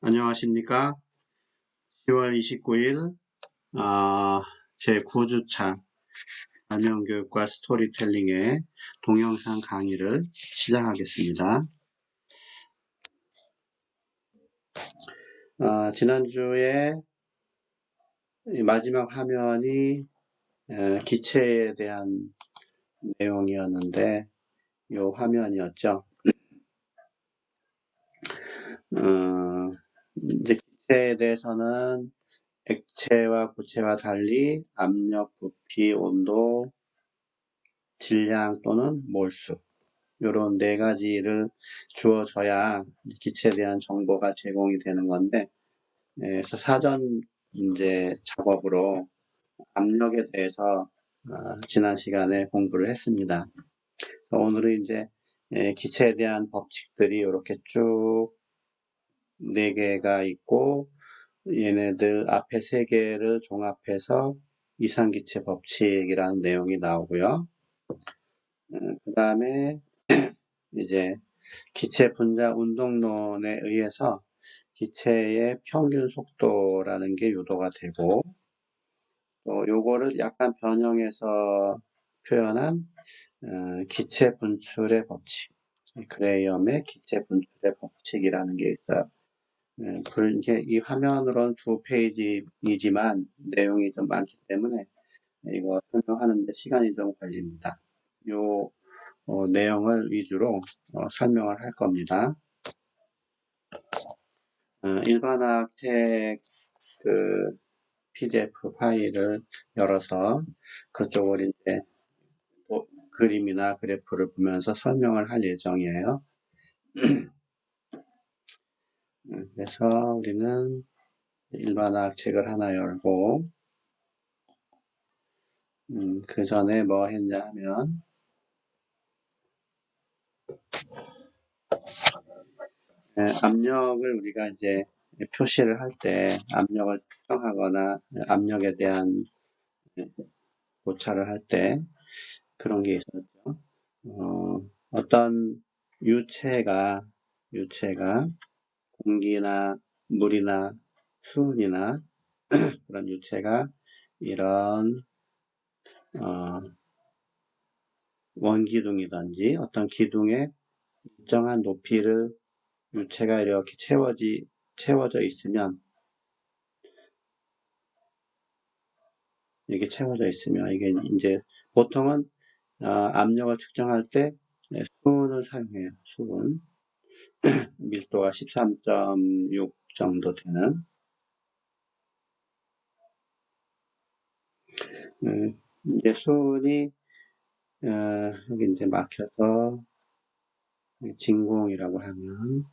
안녕하십니까? 10월 29일 제9주차 발명교육과 스토리텔링의 동영상 강의를 시작하겠습니다. 지난주에 마지막 화면이 기체에 대한 내용이었는데 이 화면이었죠. 이제 기체에 대해서는 액체와 고체와 달리 압력, 부피, 온도, 질량 또는 몰수 이런 네 가지를 주어져야 기체에 대한 정보가 제공이 되는 건데, 그래서 사전 이제 작업으로 압력에 대해서 지난 시간에 공부를 했습니다. 오늘은 이제 기체에 대한 법칙들이 이렇게 쭉 네 개가 있고, 얘네들 앞에 세 개를 종합해서 이상기체 법칙이라는 내용이 나오고요. 그 다음에 이제 기체 분자 운동론에 의해서 기체의 평균 속도라는 게 유도가 되고, 또 요거를 약간 변형해서 표현한 기체 분출의 법칙, 그레이엄의 기체 분출의 법칙이라는 게 있어요. 이게 이 화면으로는 2페이지이지만 내용이 좀 많기 때문에 이거 설명하는데 시간이 좀 걸립니다. 요 내용을 위주로 설명을 할 겁니다. 일반학 책 PDF 파일을 열어서 그쪽을 이제 그림이나 그래프를 보면서 설명을 할 예정이에요. 그래서 우리는 일반학 책을 하나 열고, 그 전에 뭐 했냐 하면, 압력을 우리가 이제 표시를 할 때 압력을 측정하거나 압력에 대한 고찰을 할 때 그런 게 있었죠. 어떤 유체가 공기나 물이나 수은이나 그런 유체가 이런 원기둥이든지 어떤 기둥에 일정한 높이를 유체가 이렇게 채워져 있으면, 이게 이제 보통은 압력을 측정할 때 수은을 사용해요. 수은 밀도가 13.6 정도 되는. 이제 수은이 여기 이제 막혀서 진공이라고 하면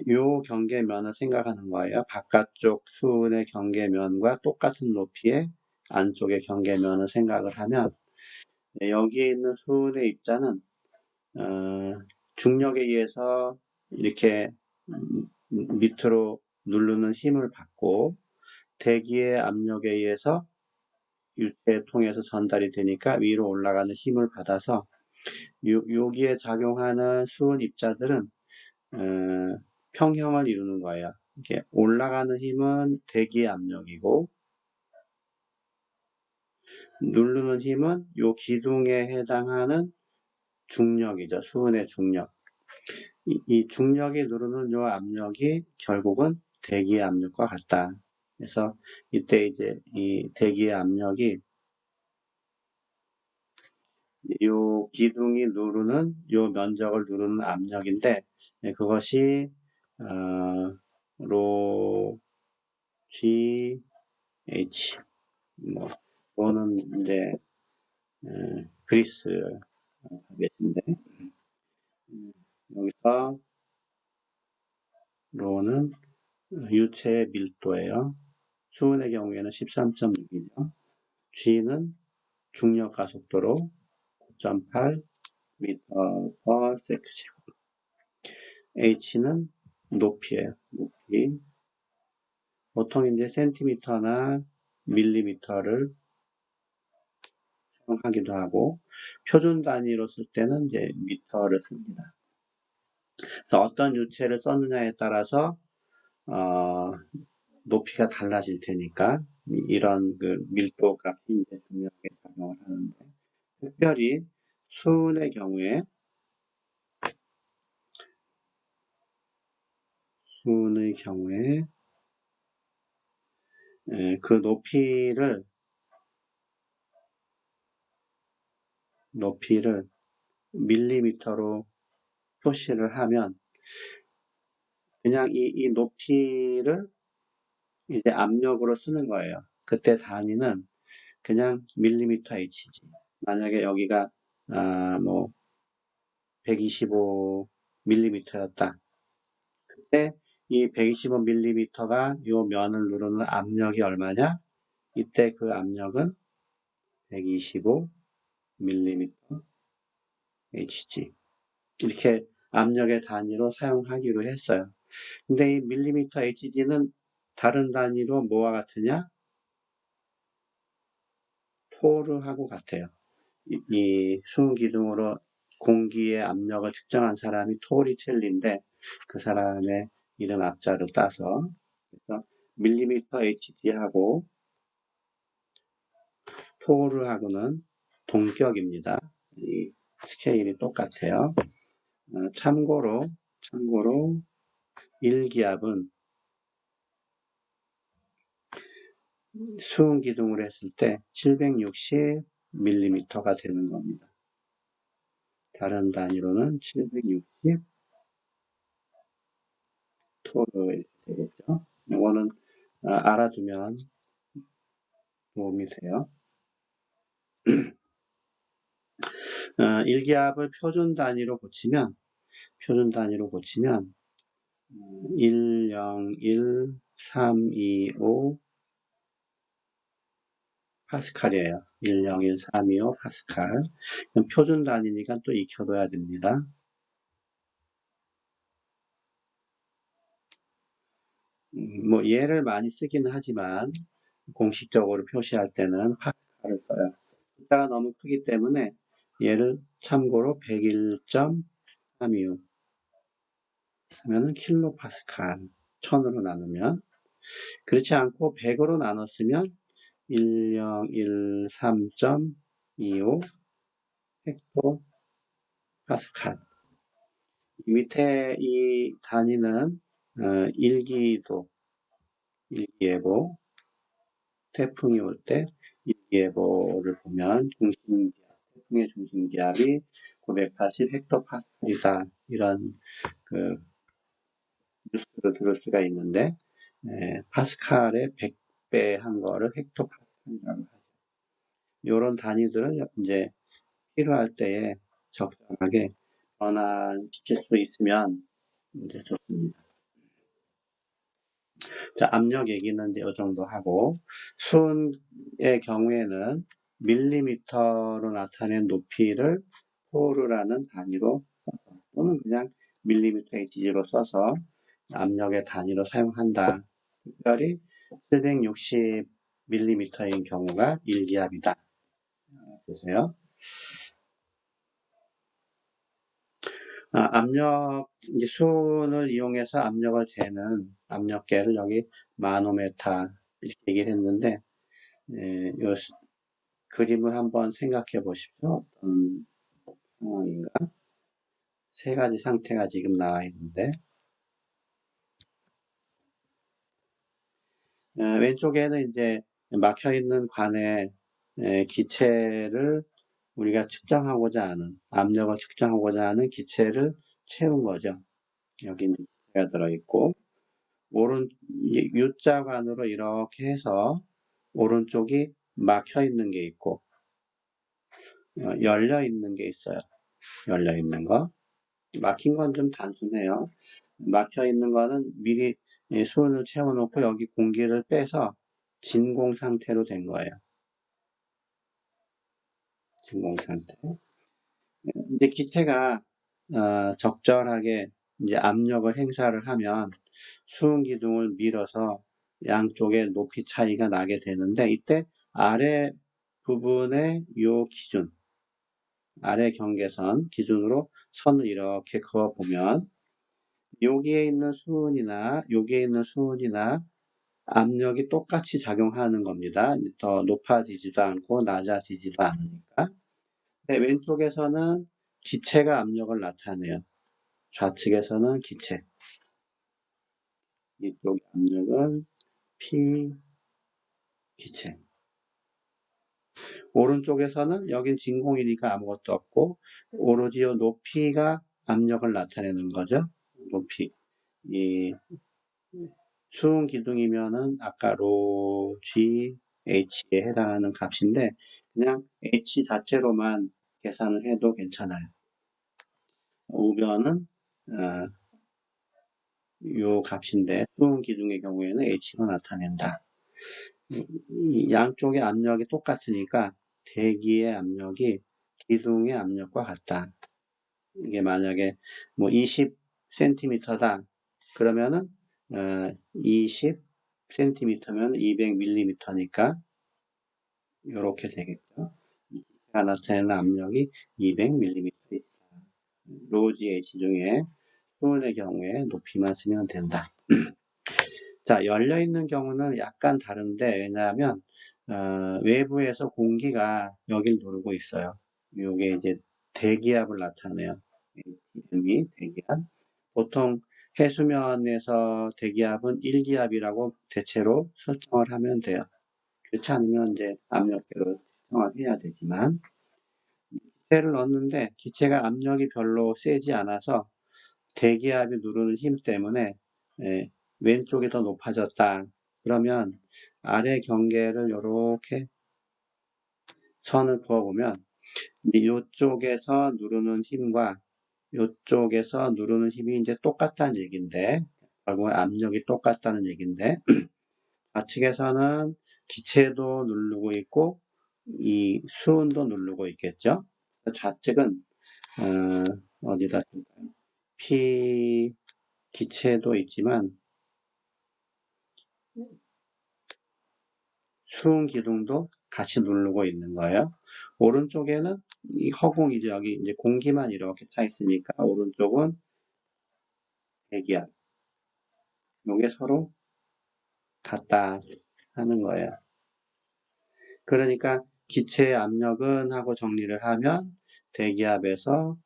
요 경계면을 생각하는 거예요. 바깥쪽 수은의 경계면과 똑같은 높이의 안쪽의 경계면을 생각을 하면, 여기에 있는 수은의 입자는 중력에 의해서 이렇게 밑으로 누르는 힘을 받고, 대기의 압력에 의해서 유체를 통해서 전달이 되니까 위로 올라가는 힘을 받아서, 여기에 작용하는 수은 입자들은 평형을 이루는 거예요. 이렇게 올라가는 힘은 대기의 압력이고, 누르는 힘은 요 기둥에 해당하는 중력이죠. 수은의 중력. 이 중력이 누르는 요 압력이 결국은 대기의 압력과 같다. 그래서 이때 이제 이 대기의 압력이 요 기둥이 누르는 요 면적을 누르는 압력인데, 그것이 로 G H, 뭐 또는 이제 그리스 알파벳인데, 여기서 로는 유체의 밀도예요. 수은의 경우에는 13.6이죠. G는 중력 가속도로 9.8 m/s. H는 높이예요. 높이. 보통 이제 센티미터나 밀리미터를 사용하기도 하고, 표준 단위로 쓸 때는 이제 미터를 씁니다. 그래서 어떤 유체를 썼느냐에 따라서 높이가 달라질 테니까 이런 그 밀도 값이 이제 중요하게 작용을 하는데, 특별히 수은의 경우에 그 높이를 밀리미터로 표시를 하면 그냥 이 높이를 이제 압력으로 쓰는 거예요. 그때 단위는 그냥 밀리미터 H지. 만약에 여기가 뭐 125mm였다. 그때 이 125mm가 이 면을 누르는 압력이 얼마냐? 이때 그 압력은 125mm Hg. 이렇게 압력의 단위로 사용하기로 했어요. 근데 이 밀리미터 Hg는 다른 단위로 뭐와 같으냐? 토르하고 같아요. 이 수은기둥으로 공기의 압력을 측정한 사람이 토리첼리인데, 그 사람의 이름 앞자로 따서, 그래서 밀리미터 HG하고 토르하고는 동격입니다. 이 스케일이 똑같아요. 참고로 1기압은 수은기둥으로 했을 때 760mm가 되는 겁니다. 다른 단위로는 760 토르 되겠죠. 이거는 알아두면 도움이 돼요. 1기압을 표준 단위로 고치면 101325 파스칼이에요. 101325 파스칼. 표준 단위니까 또 익혀둬야 됩니다. 뭐 얘를 많이 쓰기는 하지만 공식적으로 표시할 때는 파스칼을 써요. 숫자가 너무 크기 때문에 얘를 참고로 101.325 하면은 킬로파스칼 1000으로 나누면, 그렇지 않고 100으로 나눴으면 1013.25 헥토파스칼. 밑에 이 단위는 일기예보, 태풍이 올 때 일기예보를 보면 태풍의 중심기압이 980 헥토파스칼이다. 이런 그 뉴스를 들을 수가 있는데, 파스칼의 100배 한 거를 헥토파스칼이라고 하죠. 이런 단위들은 이제 필요할 때에 적절하게 변환시킬 수 있으면 이제 좋습니다. 자, 압력 얘기는 이제 이 정도 하고, 수은의 경우에는 밀리미터로 나타낸 높이를 토르라는 단위로 써서, 또는 그냥 밀리미터 Hg로 써서 압력의 단위로 사용한다. 특별히 760mm인 경우가 1기압이다. 보세요. 압력, 이제 수은을 이용해서 압력을 재는 압력계를 여기 마노메타 이렇게 얘기를 했는데, 요 그림을 한번 생각해 보십시오. 어떤 상황인가? 세 가지 상태가 지금 나와 있는데, 왼쪽에는 이제 막혀 있는 관에 기체를 우리가 측정하고자 하는, 압력을 측정하고자 하는 기체를 채운 거죠. 여기 이제 기체가 들어있고, U자관으로 이렇게 해서 오른쪽이 막혀 있는 게 있고, 열려 있는 게 있어요. 열려 있는 거. 막힌 건 좀 단순해요. 막혀 있는 거는 미리 수온을 채워놓고 여기 공기를 빼서 진공 상태로 된 거예요. 진공 상태. 이제 기체가 적절하게 이제 압력을 행사를 하면 수은 기둥을 밀어서 양쪽의 높이 차이가 나게 되는데, 이때 아래 부분의 요 기준, 아래 경계선 기준으로 선을 이렇게 그어보면 여기에 있는 수은이나 압력이 똑같이 작용하는 겁니다. 더 높아지지도 않고 낮아지지도 않으니까. 네, 왼쪽에서는 기체가 압력을 나타내요. 좌측에서는 기체. 이쪽 압력은 P 기체. 오른쪽에서는 여긴 진공이니까 아무것도 없고 오로지 높이가 압력을 나타내는 거죠. 높이. 이 수은 기둥이면은 아까 로 G H에 해당하는 값인데 그냥 H 자체로만 계산을 해도 괜찮아요. 우변은 요 값인데 수은 기둥의 경우에는 H가 나타낸다. 이 양쪽의 압력이 똑같으니까 대기의 압력이 기둥의 압력과 같다. 이게 만약에 뭐 20cm다 그러면은 20cm면 200mm니까 이렇게 되겠죠. 기체가 나타내는 압력이 200mm 있다. 로지 H 중에 수은의 경우에 높이만 쓰면 된다. 자, 열려있는 경우는 약간 다른데 왜냐하면 외부에서 공기가 여길 누르고 있어요. 이게 이제 대기압을 나타내요. 이름이 대기압. 보통 해수면에서 대기압은 1기압이라고 대체로 설정을 하면 돼요. 그렇지 않으면 이제 압력계로 설정을 해야 되지만 기체를 넣었는데 기체가 압력이 별로 세지 않아서 대기압이 누르는 힘 때문에 왼쪽이 더 높아졌다. 그러면 아래 경계를 이렇게 선을 그어보면 이쪽에서 누르는 힘과 이쪽에서 누르는 힘이 이제 똑같다는 얘기인데 결국 압력이 똑같다는 얘기인데 좌측에서는 기체도 누르고 있고 이 수은도 누르고 있겠죠. 좌측은 어디다 쓸까요? P 기체도 있지만 수은 기둥도 같이 누르고 있는 거예요. 오른쪽에는 이 허공이죠. 여기 이제 공기만 이렇게 차 있으니까 오른쪽은 대기압. 요게 서로 같다 하는 거예요. 그러니까 기체의 압력은 하고 정리를 하면 대기압에서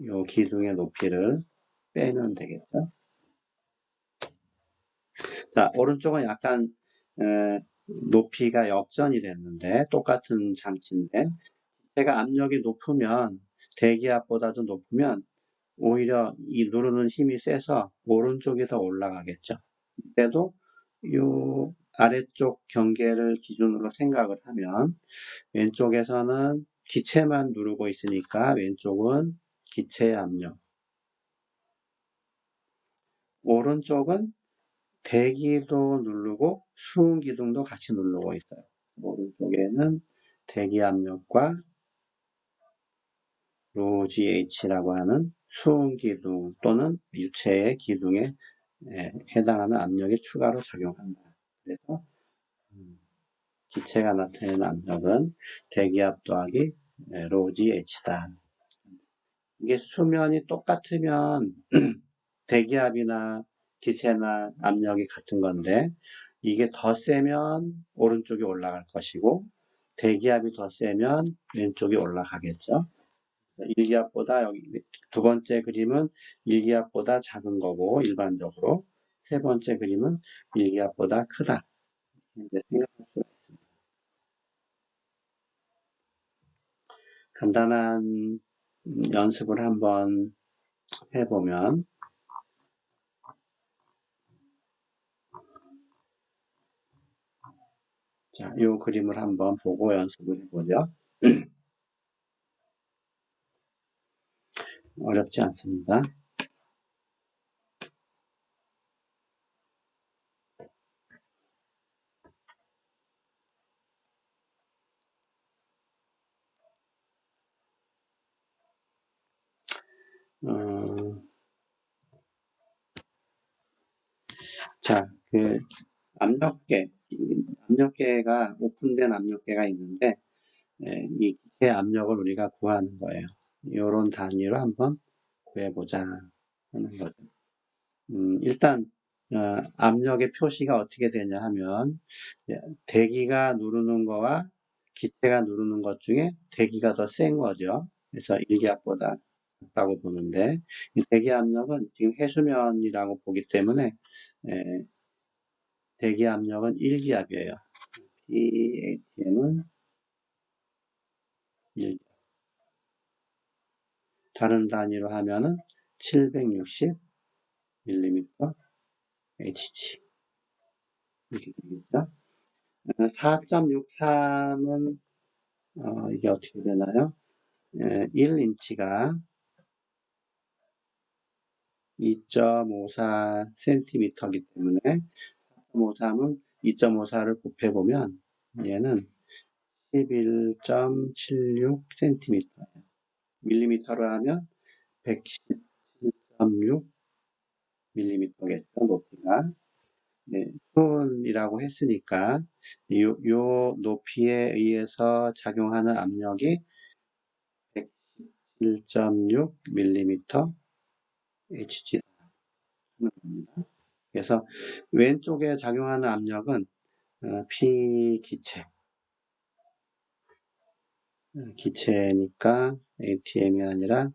요 기둥의 높이를 빼면 되겠죠. 자, 오른쪽은 약간 높이가 역전이 됐는데 똑같은 장치인데 제가 압력이 높으면 대기압보다도 높으면 오히려 이 누르는 힘이 세서 오른쪽이 더 올라가겠죠. 이때도 이 아래쪽 경계를 기준으로 생각을 하면 왼쪽에서는 기체만 누르고 있으니까 왼쪽은 기체의 압력, 오른쪽은 대기도 누르고 수은 기둥도 같이 누르고 있어요. 오른쪽에는 대기 압력과 ρGH라고 하는 수은 기둥 또는 유체의 기둥에 해당하는 압력이 추가로 작용한다. 그래서 기체가 나타내는 압력은 대기압 더하기 ρGH다. 이게 수면이 똑같으면 대기압이나 기체나 압력이 같은 건데 이게 더 세면 오른쪽이 올라갈 것이고 대기압이 더 세면 왼쪽이 올라가겠죠. 1기압보다 여기 두 번째 그림은 1기압보다 작은 거고 일반적으로 세 번째 그림은 1기압보다 크다. 이제 생각할 수가 있습니다. 간단한 연습을 한번 해보면 자, 이 그림을 한번 보고 연습을 해보죠. 어렵지 않습니다. 자, 그 압력계가 오픈된 압력계가 있는데 이 기체 압력을 우리가 구하는 거예요. 이런 단위로 한번 구해보자 하는 거죠. 일단 압력의 표시가 어떻게 되냐 하면 대기가 누르는 거와 기체가 누르는 것 중에 대기가 더 센 거죠. 그래서 일기압보다 낮다고 보는데 이 대기 압력은 지금 해수면이라고 보기 때문에 에, 대기 압력은 일기압이에요. PATM은 1. 다른 단위로 하면은 760mm Hg 이렇게 되겠죠. 4.63은 이게 어떻게 되나요? 1인치가 2.54cm이기 때문에 4.53은 2.54를 곱해보면 얘는 11.76cm 밀리미터로 하면 117.6mm겠죠, 높이가. 네, 수온이라고 했으니까 요 높이에 의해서 작용하는 압력이 101.6mm Hg 하는 겁니다. 그래서 왼쪽에 작용하는 압력은 P기체, 기체니까 ATM이 아니라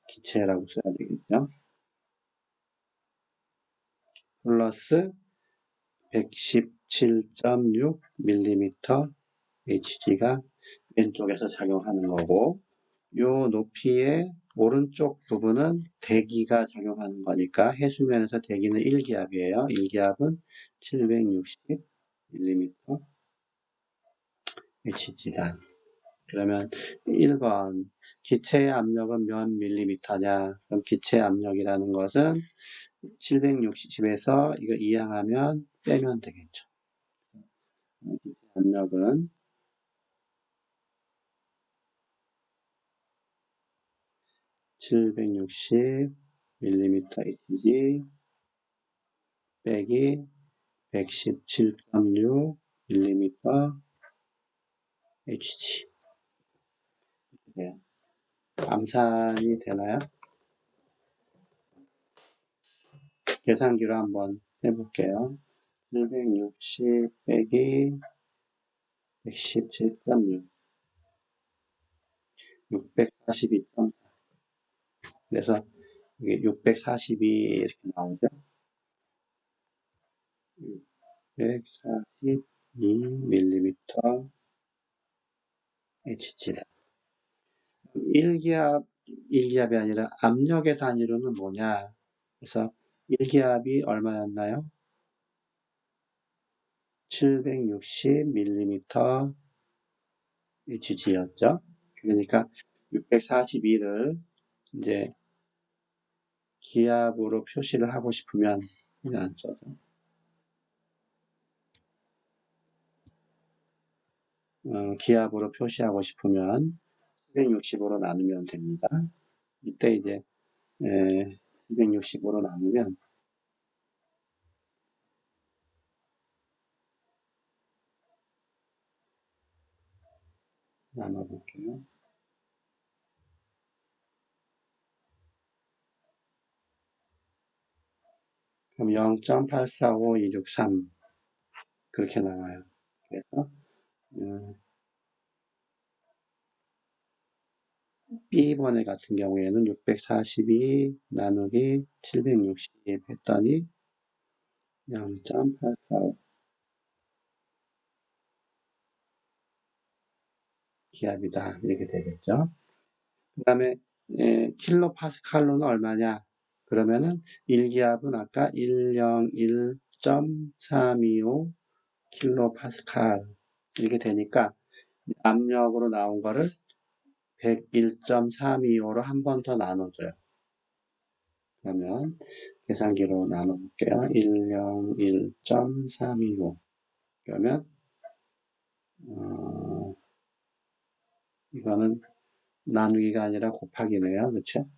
기체라고 써야 되겠죠. 플러스 117.6mm Hg가 왼쪽에서 작용하는 거고, 요 높이의 오른쪽 부분은 대기가 작용하는 거니까 해수면에서 대기는 1기압이에요. 1기압은 760mm Hg다. 그러면 1번 기체의 압력은 몇 밀리미터냐? 그럼 기체 압력이라는 것은 760에서 이거 이항하면 빼면 되겠죠. 기체 압력은 760mm Hg 빼기 117.6mm Hg. 네. 암산이 되나요? 계산기로 한번 해볼게요. 760 빼기 117.6 642.4 그래서 이게 642 이렇게 나오죠. 642mm Hg. 1기압이 아니라 압력의 단위로는 뭐냐? 그래서 1기압이 얼마였나요? 760mm Hg였죠. 그러니까 642를 이제 기압으로 표시를 하고 싶으면 그냥 써서 기압으로 표시하고 싶으면 760으로 나누면 됩니다. 이때 이제 260으로 나누면 나눠볼게요. 그럼 0.845263 그렇게 나와요. 그래서 B번에 같은 경우에는 642 나누기 760 했더니 0.845 기압이다 이렇게 되겠죠. 그 다음에 킬로파스칼로는 얼마냐? 그러면은 1기압은 아까 101.325 킬로파스칼 이렇게 되니까 압력으로 나온 거를 101.325로 한 번 더 나눠줘요. 그러면 계산기로 나눠볼게요. 101.325 그러면 이거는 나누기가 아니라 곱하기네요. 그렇죠?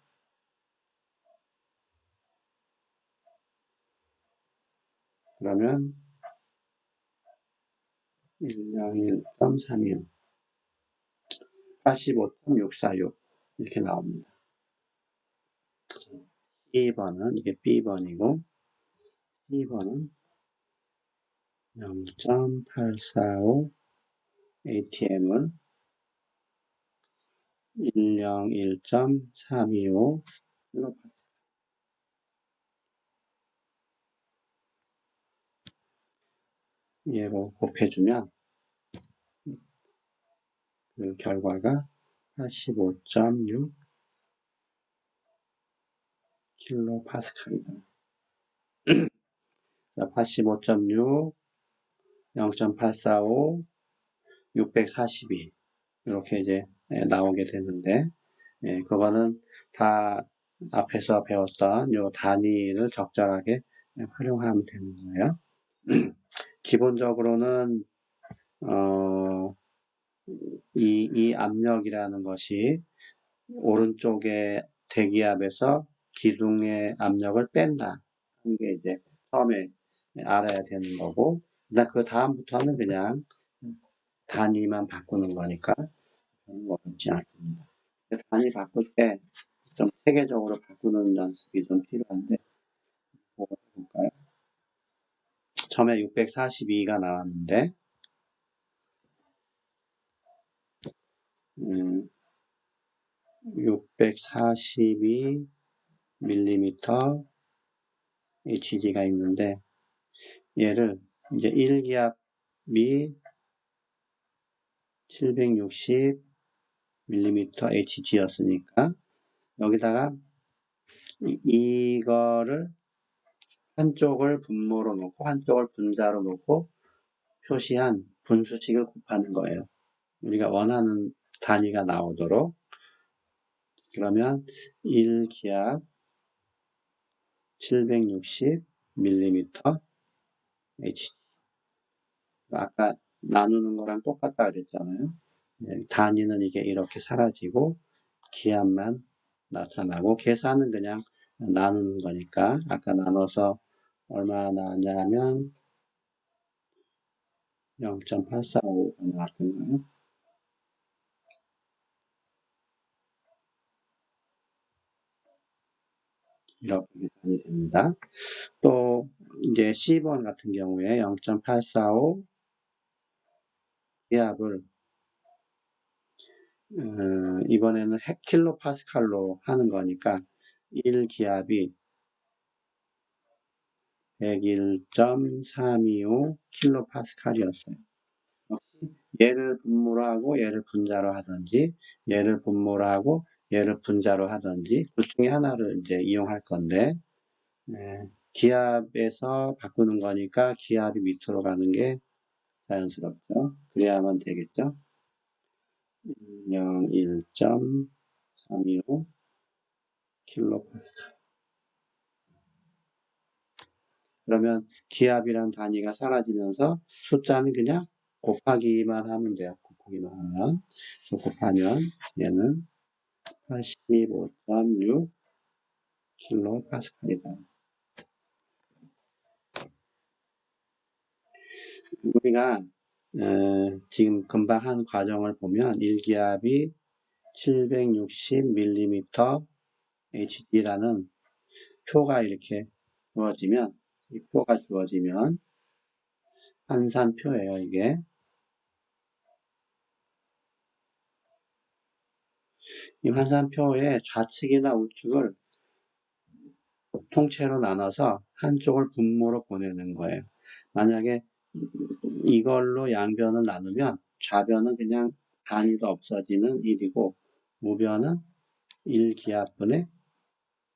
그러면 101.325 85.646 이렇게 나옵니다. B번은 이게 B번이고 2번은 0.845 ATM을 101.325 얘로 곱해주면 그 결과가 85.6 킬로파스칼이다. 85.6, 0.845, 642 이렇게 이제 나오게 되는데 그거는 다 앞에서 배웠던 요 단위를 적절하게 활용하면 되는 거예요. 기본적으로는 이 압력이라는 것이 오른쪽의 대기압에서 기둥의 압력을 뺀다. 이게 이제 처음에 알아야 되는 거고, 그 다음부터는 그냥 단위만 바꾸는 거니까 별로 어렵지 않습니다. 단위 바꿀 때 좀 체계적으로 바꾸는 연습이 좀 필요한데, 뭐가 볼까요? 처음에 642가 나왔는데, 642mm HG가 있는데, 얘를 이제 1기압이 760mm HG였으니까, 여기다가 이거를 한쪽을 분모로 놓고 한쪽을 분자로 놓고 표시한 분수식을 곱하는 거예요. 우리가 원하는 단위가 나오도록. 그러면 1기압 760mm HG. 아까 나누는 거랑 똑같다 그랬잖아요. 단위는 이게 이렇게 사라지고 기압만 나타나고 계산은 그냥 나누는 거니까 아까 나눠서 얼마 나왔냐면 0.845가 나왔던가요? 이렇게 계산이 됩니다. 또 이제 C번 같은 경우에 0.845 기압을 이번에는 킬로파스칼로 하는 거니까 1기압이 101.325 킬로파스칼이었어요. 얘를 분모로 하고 얘를 분자로 하든지 얘를 분모로 하고 얘를 분자로 하든지 그 중에 하나를 이제 이용할 건데 기압에서 바꾸는 거니까 기압이 밑으로 가는 게 자연스럽죠. 그래야만 되겠죠. 101.325 킬로파스칼. 그러면 기압이란 단위가 사라지면서 숫자는 그냥 곱하기만 하면 돼요. 곱하기만 하면. 곱하면 얘는 85.6 킬로파스칼이다. 우리가 지금 금방 한 과정을 보면 1기압이 760mm HG라는 표가 이렇게 주어지면 이 표가 주어지면 환산표예요. 이게 이 환산표의 좌측이나 우측을 통째로 나눠서 한쪽을 분모로 보내는 거예요. 만약에 이걸로 양변을 나누면 좌변은 그냥 단위도 없어지는 1이고 우변은 1기압분의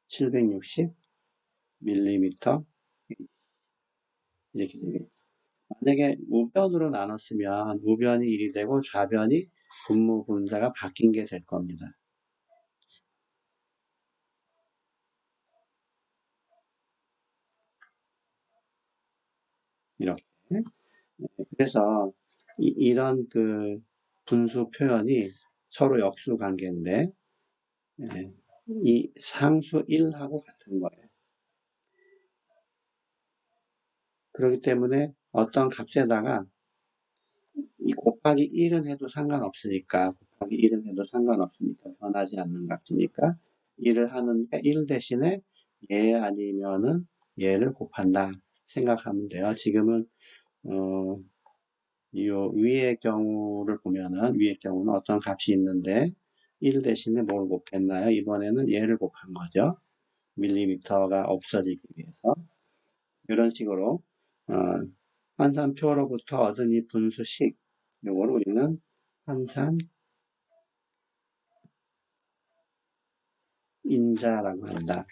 760mm 이렇게 되겠죠. 만약에 우변으로 나눴으면 우변이 1이 되고 좌변이 분모 분자가 바뀐 게 될 겁니다. 이렇게. 그래서 이런 그 분수 표현이 서로 역수 관계인데 이 상수 1하고 같은 거예요. 그렇기 때문에 어떤 값에다가 이 곱하기 1은 해도 상관없으니까 곱하기 1은 해도 상관없으니까 변하지 않는 값이니까 1을 하는데 1 대신에 얘 아니면은 얘를 곱한다. 생각하면 돼요. 지금은 이 위의 경우를 보면은 위의 경우는 어떤 값이 있는데 1 대신에 뭘 곱했나요? 이번에는 얘를 곱한 거죠. 밀리미터가 없어지기 위해서. 이런 식으로 환산표로부터 얻은 이 분수식, 요걸 우리는 환산 인자라고 한다.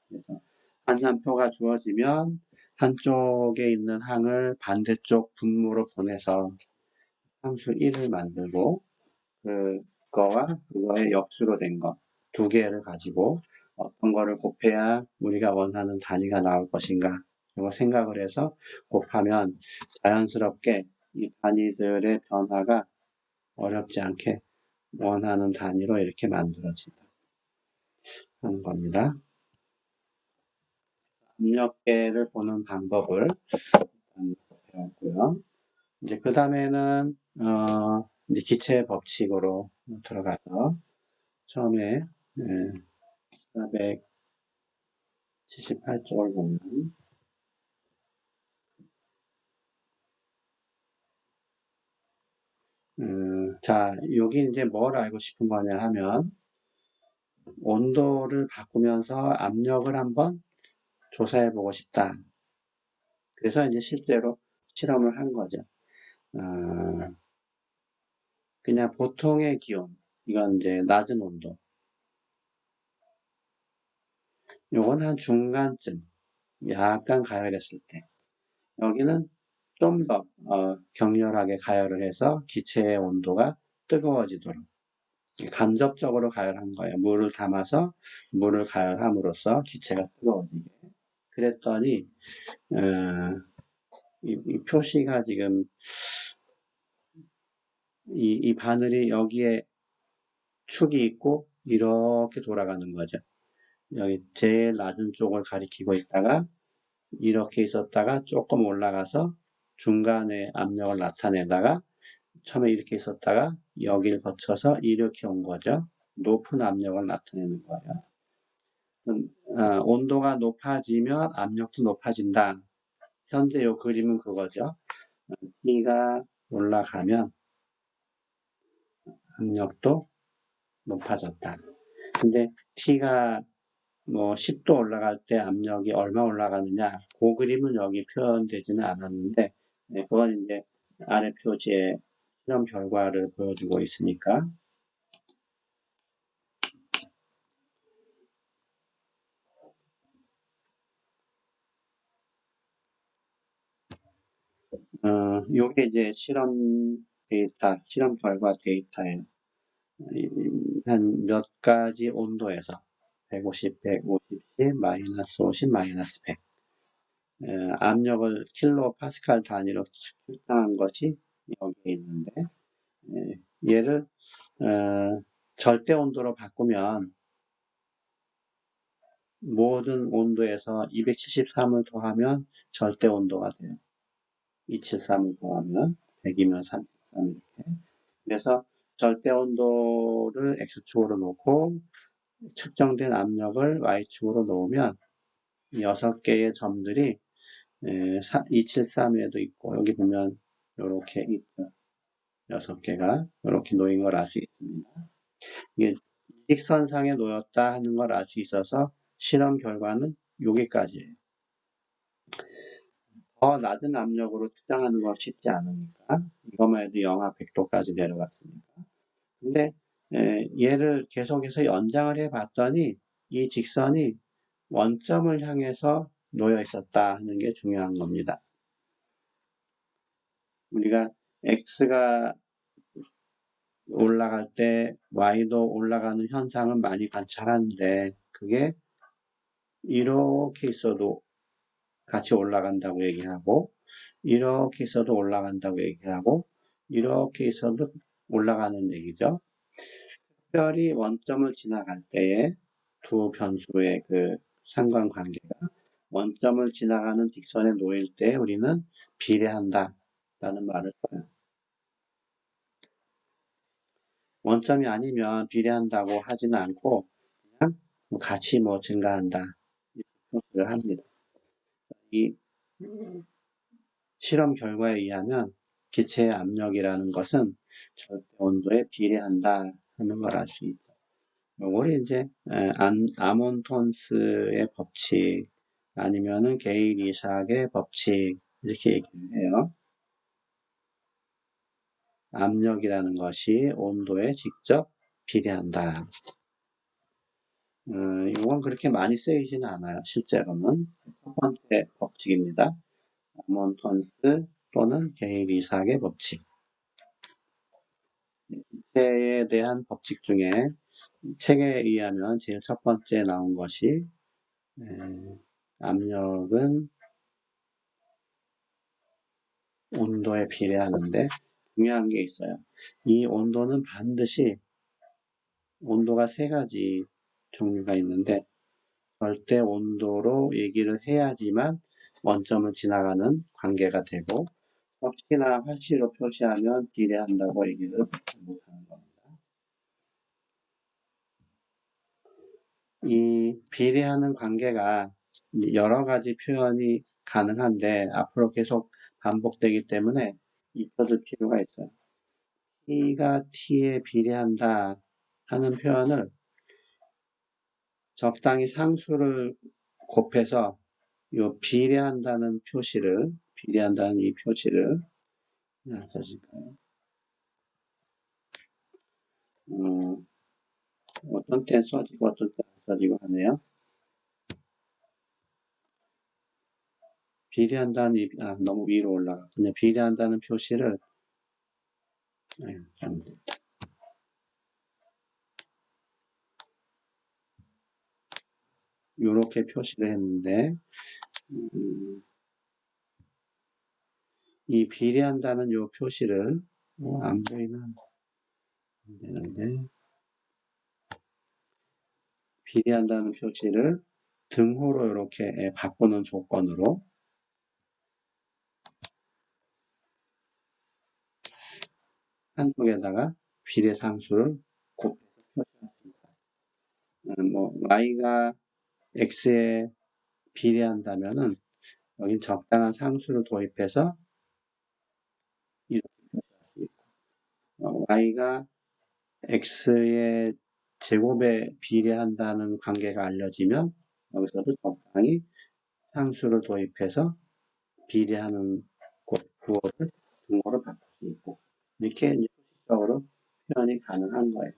그래서 환산표가 주어지면 한쪽에 있는 항을 반대쪽 분모로 보내서 함수 1을 만들고 그거와 그거의 역수로 된 거 두 개를 가지고 어떤 거를 곱해야 우리가 원하는 단위가 나올 것인가 이거 생각을 해서 곱하면 자연스럽게 이 단위들의 변화가 어렵지 않게 원하는 단위로 이렇게 만들어진다 하는 겁니다. 압력계를 보는 방법을 배웠고요. 이제 그 다음에는 이제 기체 법칙으로 들어가서 처음에 478쪽을 보면 자 여기 이제 뭘 알고 싶은 거냐 하면 온도를 바꾸면서 압력을 한번 조사해 보고 싶다. 그래서 이제 실제로 실험을 한 거죠. 그냥 보통의 기온, 이건 이제 낮은 온도. 요건 한 중간쯤, 약간 가열했을 때. 여기는 좀 더 격렬하게 가열을 해서 기체의 온도가 뜨거워지도록 간접적으로 가열한 거예요. 물을 담아서 물을 가열함으로써 기체가 뜨거워지게. 그랬더니 이 표시가 지금 이 바늘이 여기에 축이 있고 이렇게 돌아가는 거죠. 여기 제일 낮은 쪽을 가리키고 있다가 이렇게 있었다가 조금 올라가서 중간에 압력을 나타내다가 처음에 이렇게 있었다가 여기를 거쳐서 이렇게 온 거죠. 높은 압력을 나타내는 거예요. 온도가 높아지면 압력도 높아진다. 현재 이 그림은 그거죠. T가 올라가면 압력도 높아졌다. 근데 T가 뭐 10도 올라갈 때 압력이 얼마 올라가느냐 그 그림은 여기 표현되지는 않았는데 그건 이제 아래 표지에 실험 결과를 보여주고 있으니까 요게 이제 실험 데이터, 실험 결과 데이터에 한 몇 가지 온도에서 150, 150, 마이너스 50, 마이너스 100 압력을 킬로 파스칼 단위로 측정한 것이 여기에 있는데 얘를 절대 온도로 바꾸면 모든 온도에서 273을 더하면 절대 온도가 돼요. 273을 더하면 100이면 33 이렇게. 그래서 절대 온도를 X축으로 놓고 측정된 압력을 Y축으로 놓으면 6개의 점들이 273에도 있고 여기 보면 이렇게 있죠. 6개가 이렇게 놓인 걸 알 수 있습니다. 이게 직선상에 놓였다 하는 걸 알 수 있어서 실험 결과는 여기까지예요. 더 낮은 압력으로 측정하는 건 쉽지 않으니까 이것만 해도 영하 100도까지 내려갔으니까. 근데 얘를 계속해서 연장을 해봤더니 이 직선이 원점을 향해서 놓여 있었다 하는 게 중요한 겁니다. 우리가 X가 올라갈 때 Y도 올라가는 현상을 많이 관찰하는데 그게 이렇게 있어도 같이 올라간다고 얘기하고 이렇게 있어도 올라간다고 얘기하고 이렇게 있어도 올라가는 얘기죠. 특별히 원점을 지나갈 때에 두 변수의 그 상관관계가 원점을 지나가는 직선에 놓일 때 우리는 비례한다 라는 말을 써요. 원점이 아니면 비례한다고 하지는 않고 그냥 같이 뭐 증가한다 이렇게 표시를 합니다. 이 실험 결과에 의하면 기체의 압력이라는 것은 절대 온도에 비례한다 하는 걸 알 수 있다. 요거를 이제 아몬톤스의 법칙 아니면은 게일 이삭의 법칙 이렇게 얘기를 해요. 압력이라는 것이 온도에 직접 비례한다. 이건 그렇게 많이 쓰이지는 않아요. 실제로는 첫 번째 법칙입니다. 아몬톤스 또는 게일 이삭의 법칙. 기체에 대한 법칙 중에 책에 의하면 제일 첫 번째 나온 것이 압력은 온도에 비례하는데 중요한 게 있어요. 이 온도는 반드시 온도가 세 가지 종류가 있는데 절대 온도로 얘기를 해야지만 원점을 지나가는 관계가 되고 혹시나 화씨로 표시하면 비례한다고 얘기를 못하는 겁니다. 이 비례하는 관계가 여러 가지 표현이 가능한데 앞으로 계속 반복되기 때문에 입혀줄 필요가 있어요. T가 T에 비례한다 하는 표현을 적당히 상수를 곱해서 요 비례한다는 이 표시를 써줄까요? 어떤 때 써지고 어떤 때 안 써지고 하네요. 비례한다는 너무 위로 올라가. 그냥 비례한다는 표시를 잘못됐다. 요렇게 표시를 했는데 이 비례한다는 요 표시를 안 보이면 안 되는데 비례한다는 표시를 등호로 이렇게 바꾸는 조건으로 한쪽에다가 비례상수를 곱해서 표시할 수 있다. y가 x에 비례한다면은 여기 적당한 상수를 도입해서 이렇게 표시할 수 있고 y가 x의 제곱에 비례한다는 관계가 알려지면 여기서도 적당히 상수를 도입해서 비례하는 구호를 등호로 바꿀 수 있고 이렇게 이제 수식적으로 표현이 가능한 거예요.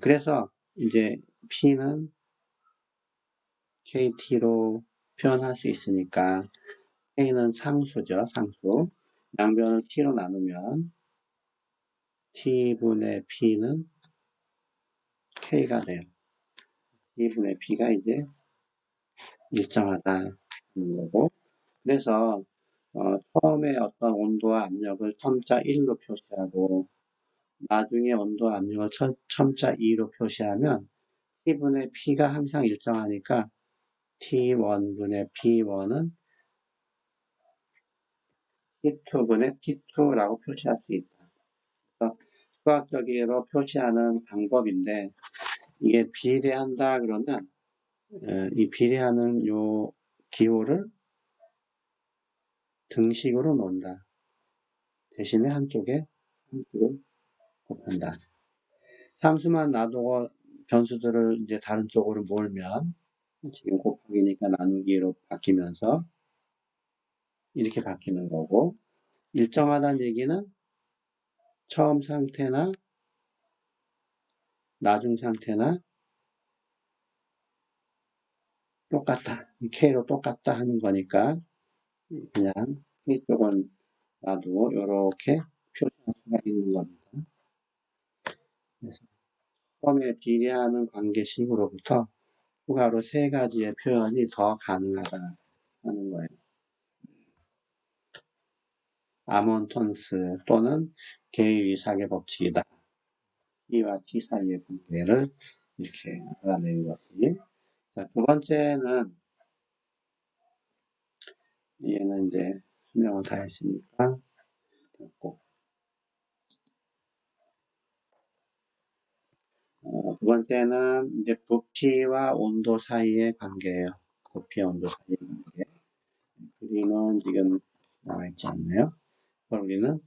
그래서 이제 P는 KT로 표현할 수 있으니까 K는 상수죠, 상수. 양변을 T로 나누면 T분의 P는 K가 돼요. T분의 P가 이제 일정하다는 거고. 그래서 처음에 어떤 온도와 압력을 첨자 1로 표시하고 나중에 온도와 압력을 첨자 2로 표시하면 T분의 P가 항상 일정하니까 T1분의 P1은 T2분의 T2라고 표시할 수 있다. 그래서 수학적으로 표시하는 방법인데 이게 비례한다 그러면 이 비례하는 요 기호를 등식으로 놓는다. 대신에 한쪽에 상수를 곱한다. 상수만 놔두고 변수들을 이제 다른 쪽으로 몰면 지금 곱하기니까 나누기로 바뀌면서 이렇게 바뀌는 거고 일정하다는 얘기는 처음 상태나 나중 상태나 똑같다. K로 똑같다 하는 거니까 그냥 K쪽은 놔두고 이렇게 표시할 수가 있는 겁니다. 그래서 처음에 비례하는 관계식으로부터 추가로 세 가지의 표현이 더 가능하다 하는 거예요. 아몬톤스 또는 게일 이삭의 법칙이다. T와 T 사이의 관계를 이렇게 알아내는 것이. 자, 두 번째는 얘는 이제 설명을 다 했으니까 됐고. 두 번째는 이제 부피와 온도 사이의 관계예요. 부피와 온도 사이의 관계. 그림은 지금 나와 있지 않네요. 그럼 우리는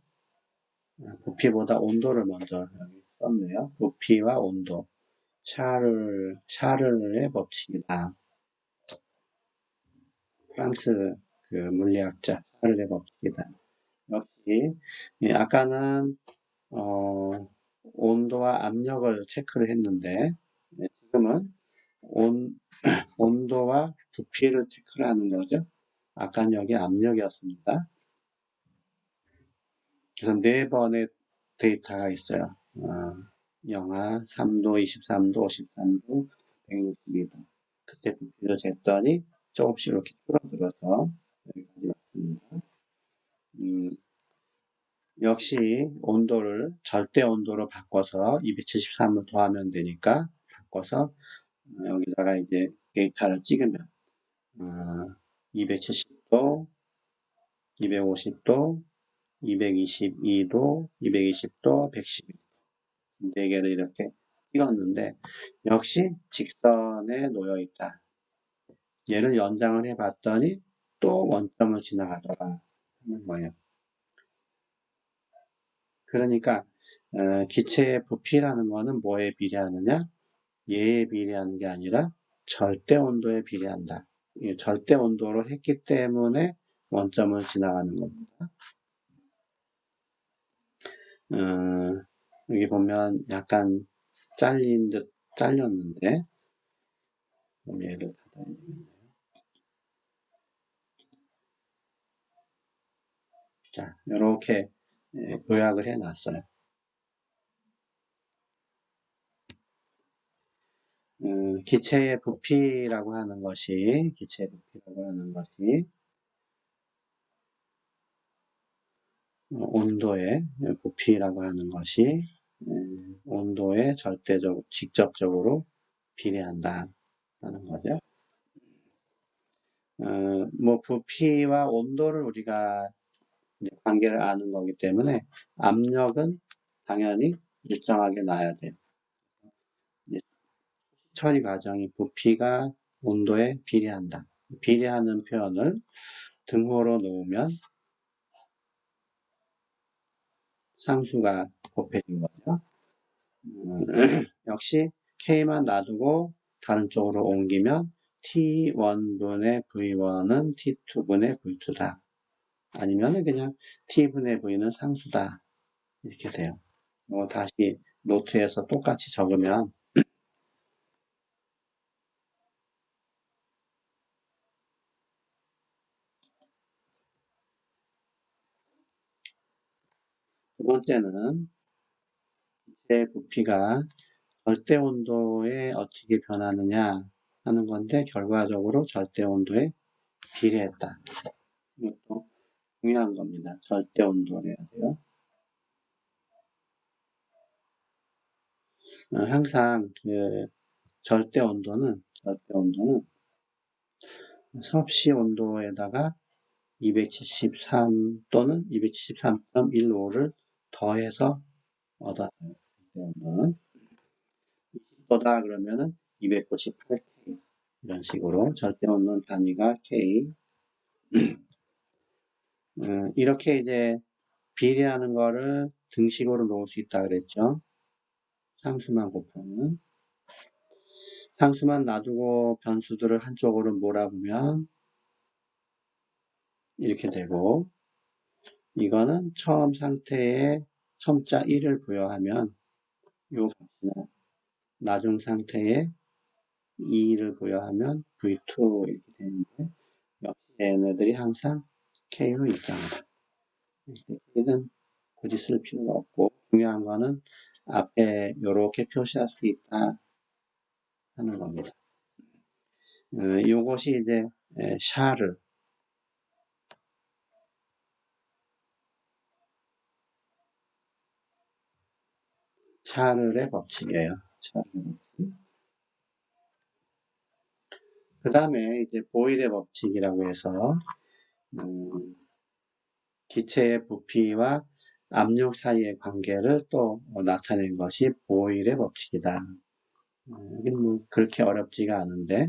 부피보다 온도를 먼저 여기 썼네요. 부피와 온도. 샤를의 법칙이다. 프랑스 그 물리학자 샤를의 법칙이다. 역시 아까는 온도와 압력을 체크를 했는데 지금은 온도와 부피를 체크를 하는 거죠. 아까는 여기 압력이었습니다. 그래서 4번의 데이터가 있어요. 영하 3도, 23도, 53도, 162도. 그때 부피를 쟀더니 조금씩 이렇게 줄어들어서 여기까지 왔습니다. 역시 온도를 절대 온도로 바꿔서 273을 더하면 되니까 바꿔서 여기다가 이제 데이터를 찍으면 270도, 250도, 222도, 220도, 112도 4개를 이렇게 찍었는데 역시 직선에 놓여 있다. 얘를 연장을 해봤더니 또 원점을 지나가더라 하는 거예요. 그러니까 기체의 부피라는 거는 뭐에 비례하느냐? 얘에 비례하는 게 아니라 절대 온도에 비례한다. 절대 온도로 했기 때문에 원점을 지나가는 겁니다. 여기 보면 약간 잘린 듯 잘렸는데 얘를 닫아야 되겠네요. 자, 이렇게 요약을 해놨어요. 기체의 부피라고 하는 것이 온도의 부피라고 하는 것이 온도에 직접적으로 비례한다 하는 거죠. 뭐 부피와 온도를 우리가 관계를 아는 거기 때문에 압력은 당연히 일정하게 놔야 돼요. 처리 과정이 부피가 온도에 비례한다. 비례하는 표현을 등호로 놓으면 상수가 곱해진 거죠. 역시 K만 놔두고 다른 쪽으로 옮기면 T1분의 V1은 T2분의 V2다. 아니면 그냥 T분의 V는 상수다. 이렇게 돼요. 다시 노트에서 똑같이 적으면 두 번째는 기체의 부피가 절대 온도에 어떻게 변하느냐 하는 건데 결과적으로 절대 온도에 비례했다. 이것도 중요한 겁니다. 절대 온도를 해야 돼요. 항상 그 절대 온도는 섭씨 온도에다가 273 또는 273.15를 더해서 얻어요. 절대 온도는 20도다 그러면은 298K 이런 식으로 절대 온도 단위가 K. 이렇게 이제 비례하는 거를 등식으로 놓을 수 있다 그랬죠. 상수만 곱하면 상수만 놔두고 변수들을 한쪽으로 몰아보면 이렇게 되고 이거는 처음 상태에 첨자 1을 부여하면 요 값이나 나중 상태에 2를 부여하면 V2 이렇게 되는데 역시 얘네들이 항상 K로 일정하다. K는 굳이 쓸 필요가 없고 중요한 거는 앞에 이렇게 표시할 수 있다 하는 겁니다. 이것이 이제 샤를의 법칙이에요. 그 다음에 이제 보일의 법칙이라고 해서 기체의 부피와 압력 사이의 관계를 또 나타낸 것이 보일의 법칙이다. 여기는 뭐 그렇게 어렵지가 않은데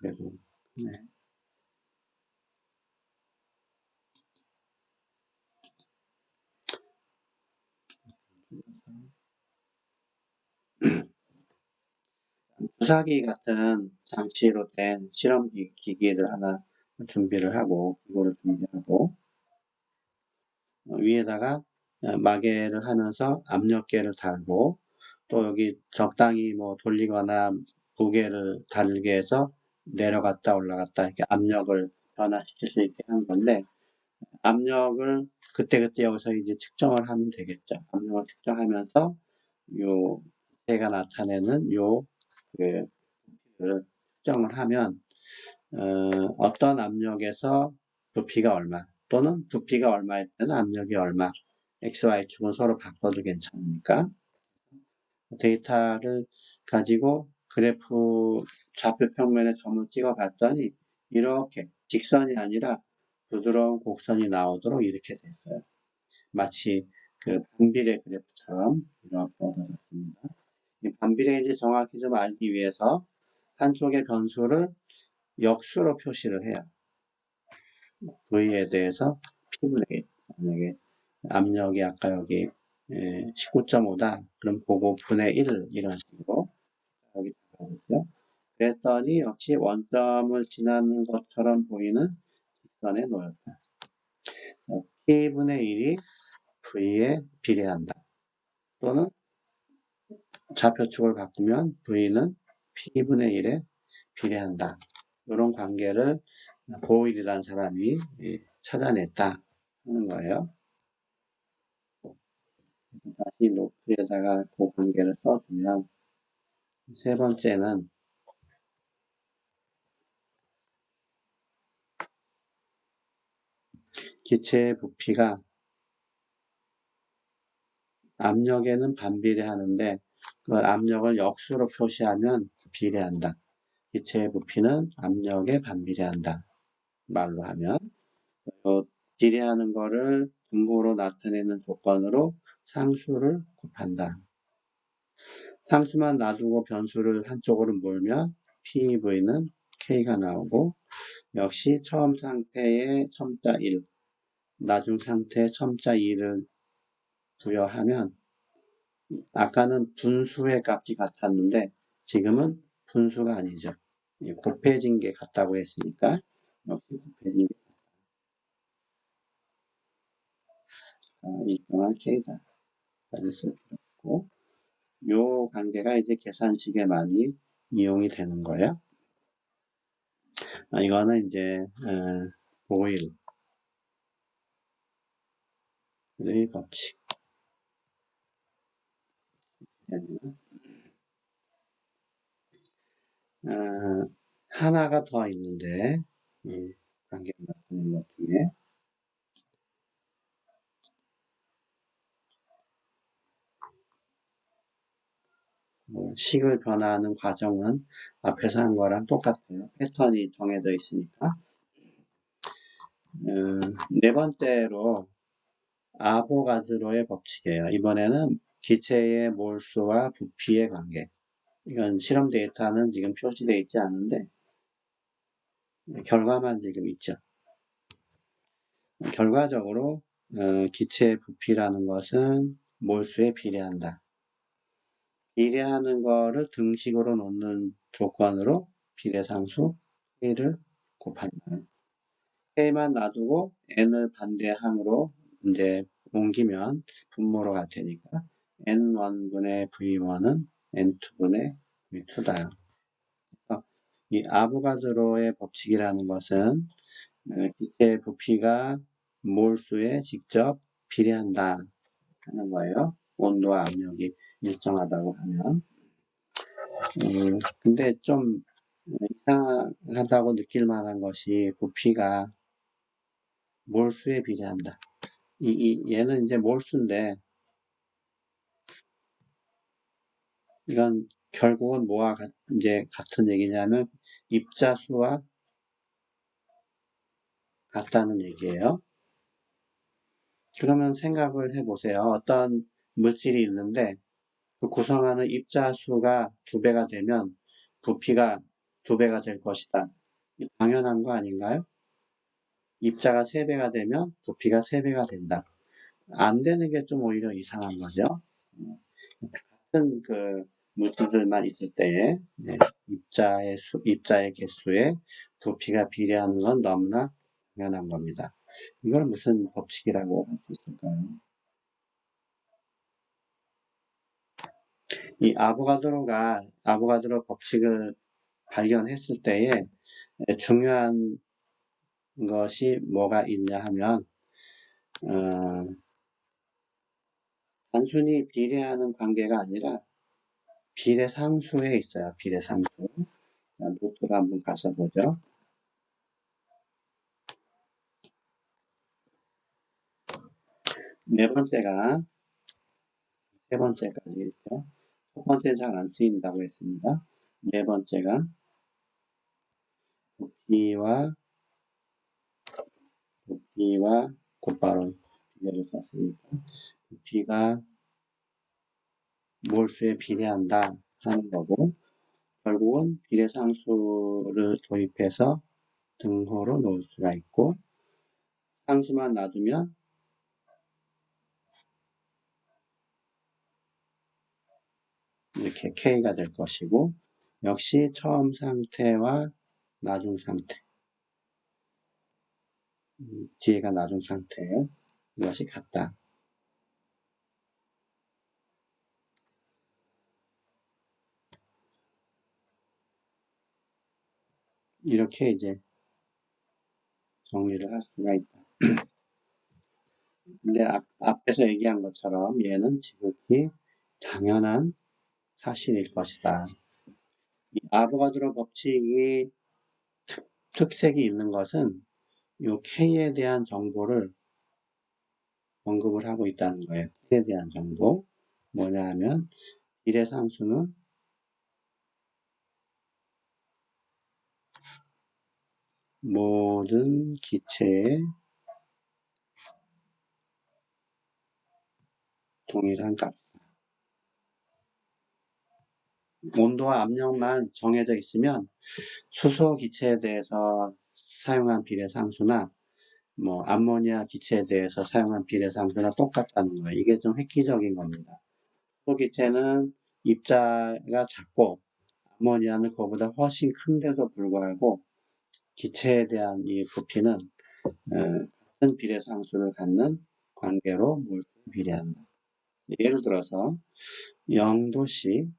그래도 네. 주사기 같은 장치로 된 실험 기기를 하나 준비를 하고 이거를 준비하고 위에다가 마개를 하면서 압력계를 달고 또 여기 적당히 뭐 돌리거나 무게를 다르게 해서 내려갔다 올라갔다 이렇게 압력을 변화시킬 수 있게 하는 건데 압력을 그때그때 여기서 이제 측정을 하면 되겠죠. 압력을 측정하면서 요 제가 나타내는 그 측정을 하면 어떤 압력에서 부피가 얼마 또는 부피가 얼마일 때는 압력이 얼마 X, Y축은 서로 바꿔도 괜찮으니까 데이터를 가지고 그래프 좌표 평면에 점을 찍어 봤더니 이렇게 직선이 아니라 부드러운 곡선이 나오도록 이렇게 됐어요. 마치 그 반비례 그래프처럼 이렇게 얻어졌습니다. 이 반비례인지 정확히 좀 알기 위해서 한쪽의 변수를 역수로 표시를 해요. V에 대해서 P분의 1. 만약에 압력이 아까 여기 19.5다. 그럼 그거 분의 1 이런 식으로 여기 잡아보죠. 그랬더니 역시 원점을 지나는 것처럼 보이는 직선에 놓였다. P분의 1이 V에 비례한다. 또는 좌표축을 바꾸면 V는 P분의 1에 비례한다. 이런 관계를 보일이라는 사람이 찾아냈다 하는 거예요. 다시 노트에다가 그 관계를 써주면 세 번째는 기체의 부피가 압력에는 반비례하는데 그 압력을 역수로 표시하면 비례한다. 기체의 부피는 압력에 반비례한다. 말로 하면 비례하는 거를 분모로 나타내는 조건으로 상수를 곱한다. 상수만 놔두고 변수를 한쪽으로 몰면 PV는 K가 나오고 역시 처음 상태에 첨자 1, 나중 상태에 첨자 2를 부여하면 아까는 분수의 값이 같았는데 지금은 분수가 아니죠. 곱해진 게 같다고 했으니까 역시 곱해진 게 일정한 K다. 까지 쓸 필요 없고 요 관계가 이제 계산식에 많이 이용이 되는 거예요. 이거는 이제 보일의 법칙. 하나가 더 있는데 관계가 나타내는 것 중에 식을 변화하는 과정은 앞에서 한 거랑 똑같아요. 패턴이 정해져 있으니까. 네 번째로 아보가드로의 법칙이에요. 이번에는 기체의 몰수와 부피의 관계. 이건 실험 데이터는 지금 표시되어 있지 않은데 결과만 지금 있죠. 결과적으로 기체의 부피라는 것은 몰수에 비례한다. 비례하는 거를 등식으로 놓는 조건으로 비례상수 K를 곱한다. K만 놔두고 N을 반대항으로 이제 옮기면 분모로 갈 테니까 N1분의 V1은 N2분의 V2다. 이 아보가드로의 법칙이라는 것은 기체의 부피가 몰수에 직접 비례한다 하는 거예요. 온도와 압력이 일정하다고 하면. 근데 좀 이상하다고 느낄 만한 것이 부피가 몰수에 비례한다. 얘는 이제 몰수인데 이건 결국은 뭐와 이제 같은 얘기냐면 입자수와 같다는 얘기예요. 그러면 생각을 해보세요. 어떤 물질이 있는데 그 구성하는 입자수가 2배가 되면 부피가 2배가 될 것이다. 당연한 거 아닌가요? 입자가 3배가 되면 부피가 3배가 된다. 안 되는 게 좀 오히려 이상한 거죠. 같은 그 물질들만 있을 때에 입자의 개수에 부피가 비례하는 건 너무나 당연한 겁니다. 이걸 무슨 법칙이라고 할 수 있을까요? 이 아보가드로 법칙을 발견했을 때에 중요한 것이 뭐가 있냐 하면 단순히 비례하는 관계가 아니라 비례상수에 있어요. 비례상수. 노트를 한번 가서 보죠. 세 번째까지 있죠. 첫 번째는 잘 안 쓰인다고 했습니다. 네 번째가 부피와 곧바로 비례를 썼으니까 부피가 몰수에 비례한다 하는 거고, 결국은 비례상수를 도입해서 등호로 놓을 수가 있고, 상수만 놔두면 이렇게 K가 될 것이고, 역시 처음 상태와 나중 상태, 뒤에가 나중 상태예요. 이것이 같다. 이렇게 이제 정리를 할 수가 있다. 근데 앞에서 얘기한 것처럼 얘는 지극히 당연한 사실일 것이다. 이 아보가드로 법칙이 특색이 있는 것은 이 K에 대한 정보를 언급을 하고 있다는 거예요. K에 대한 정보. 뭐냐 하면 비례상수는 모든 기체에 동일한 값. 온도와 압력만 정해져 있으면 수소 기체에 대해서 사용한 비례상수나 뭐 암모니아 기체에 대해서 사용한 비례상수나 똑같다는 거예요. 이게 좀 획기적인 겁니다. 수소 기체는 입자가 작고 암모니아는 그거보다 훨씬 큰데도 불구하고 기체에 대한 이 부피는 같은 비례상수를 갖는 관계로 몰수를 비례한다. 예를 들어서 0도씨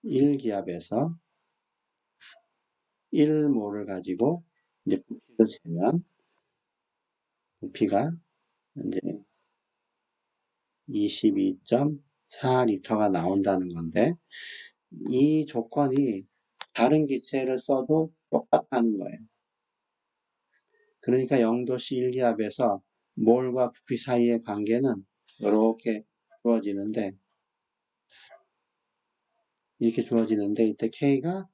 1기압에서 1몰을 가지고 이제 부피를 재면 부피가 이제 22.4리터가 나온다는 건데, 이 조건이 다른 기체를 써도 똑같다는 거예요. 그러니까 0도씨 1기압에서 몰과 부피 사이의 관계는 이렇게 주어지는데 이때 K가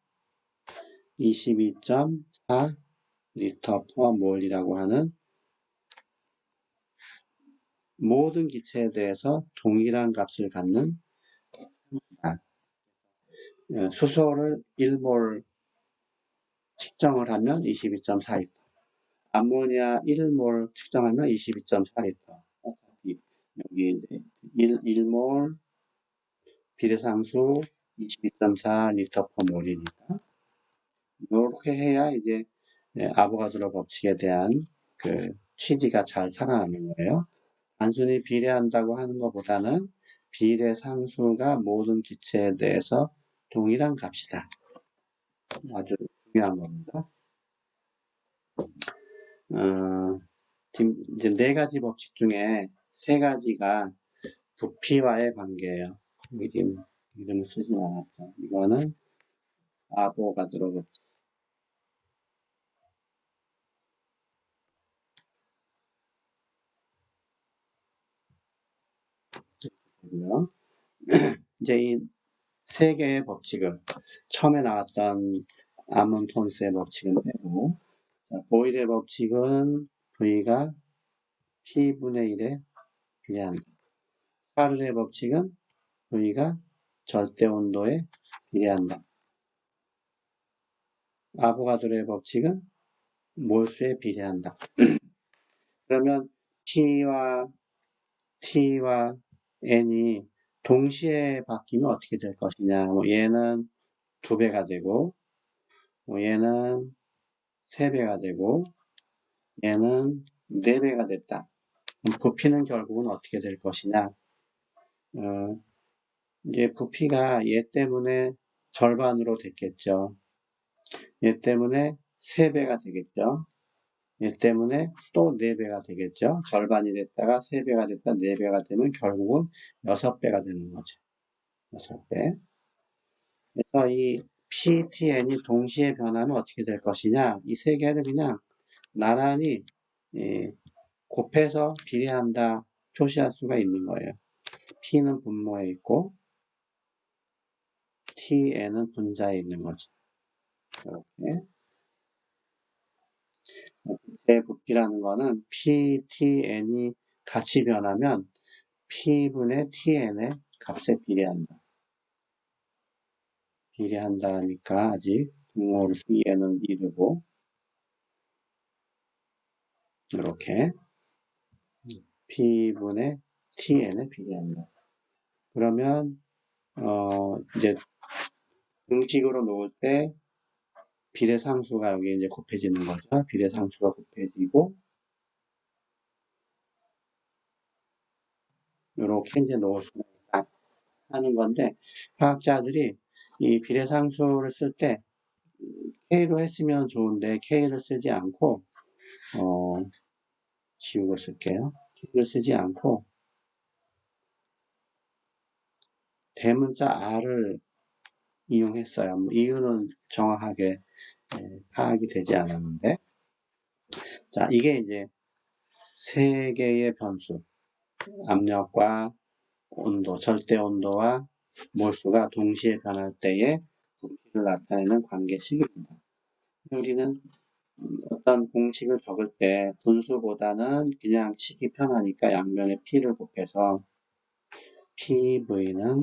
22.4 리터 퍼 몰이라고 하는 모든 기체에 대해서 동일한 값을 갖는 수소를 1몰 측정을 하면 22.4리터, 암모니아 1몰 측정하면 22.4리터. 여기 이제 1몰 비례상수 22.4리터 퍼 몰이니까 이렇게 해야 이제 아보가드로 법칙에 대한 그 취지가 잘 살아나는 거예요. 단순히 비례한다고 하는 것보다는 비례상수가 모든 기체에 대해서 동일한 값이다. 아주 중요한 겁니다. 이제 4가지 법칙 중에 3가지가 부피와의 관계예요. 이름을 쓰지 않았죠. 이거는 아보가드로 법칙이고요. 이제 이 3개의 법칙을 처음에 나왔던 아몬톤스의 법칙은 빼고, 보일의 법칙은 V가 P분의 1에 비례한다. 파르의 법칙은 V가 절대 온도에 비례한다. 아보가드로의 법칙은 몰수에 비례한다. 그러면 t와 n이 동시에 바뀌면 어떻게 될 것이냐. 뭐 얘는 2배가 되고, 뭐 얘는 3배가 되고, 얘는 4배가 됐다. 부피는 결국은 어떻게 될 것이냐. 이제 부피가 얘 때문에 절반으로 됐겠죠. 얘 때문에 3배가 되겠죠. 얘 때문에 또 4배가 되겠죠. 절반이 됐다가 3배가 됐다, 4배가 되면 결국은 6배가 되는 거죠. 6배. 그래서 이 PTN이 동시에 변하면 어떻게 될 것이냐. 이 세 개를 그냥 나란히 곱해서 비례한다 표시할 수가 있는 거예요. P는 분모에 있고 TN은 분자에 있는 거죠. 이렇게. 부피라는 거는 PTN이 같이 변하면 P분의 TN의 값에 비례한다. 비례한다니까 아직 분모를 쓰기에는 이르고 이렇게 P분의 TN에 비례한다. 그러면 이제 공식으로 놓을 때 비례상수가 여기 이제 곱해지는 거죠. 비례상수가 곱해지고 이렇게 이제 놓을 수가 있다 하는 건데 과학자들이 이 비례상수를 쓸 때 K로 했으면 좋은데 K를 쓰지 않고 지우고 쓸게요. K를 쓰지 않고 대문자 R을 이용했어요. 뭐 이유는 정확하게 파악이 되지 않았는데 자 이게 이제 세 개의 변수 압력과 온도, 절대 온도와 몰수가 동시에 변할 때의 부피를 나타내는 관계식입니다. 우리는 어떤 공식을 적을 때 분수보다는 그냥 치기 편하니까 양면에 P를 곱해서 PV는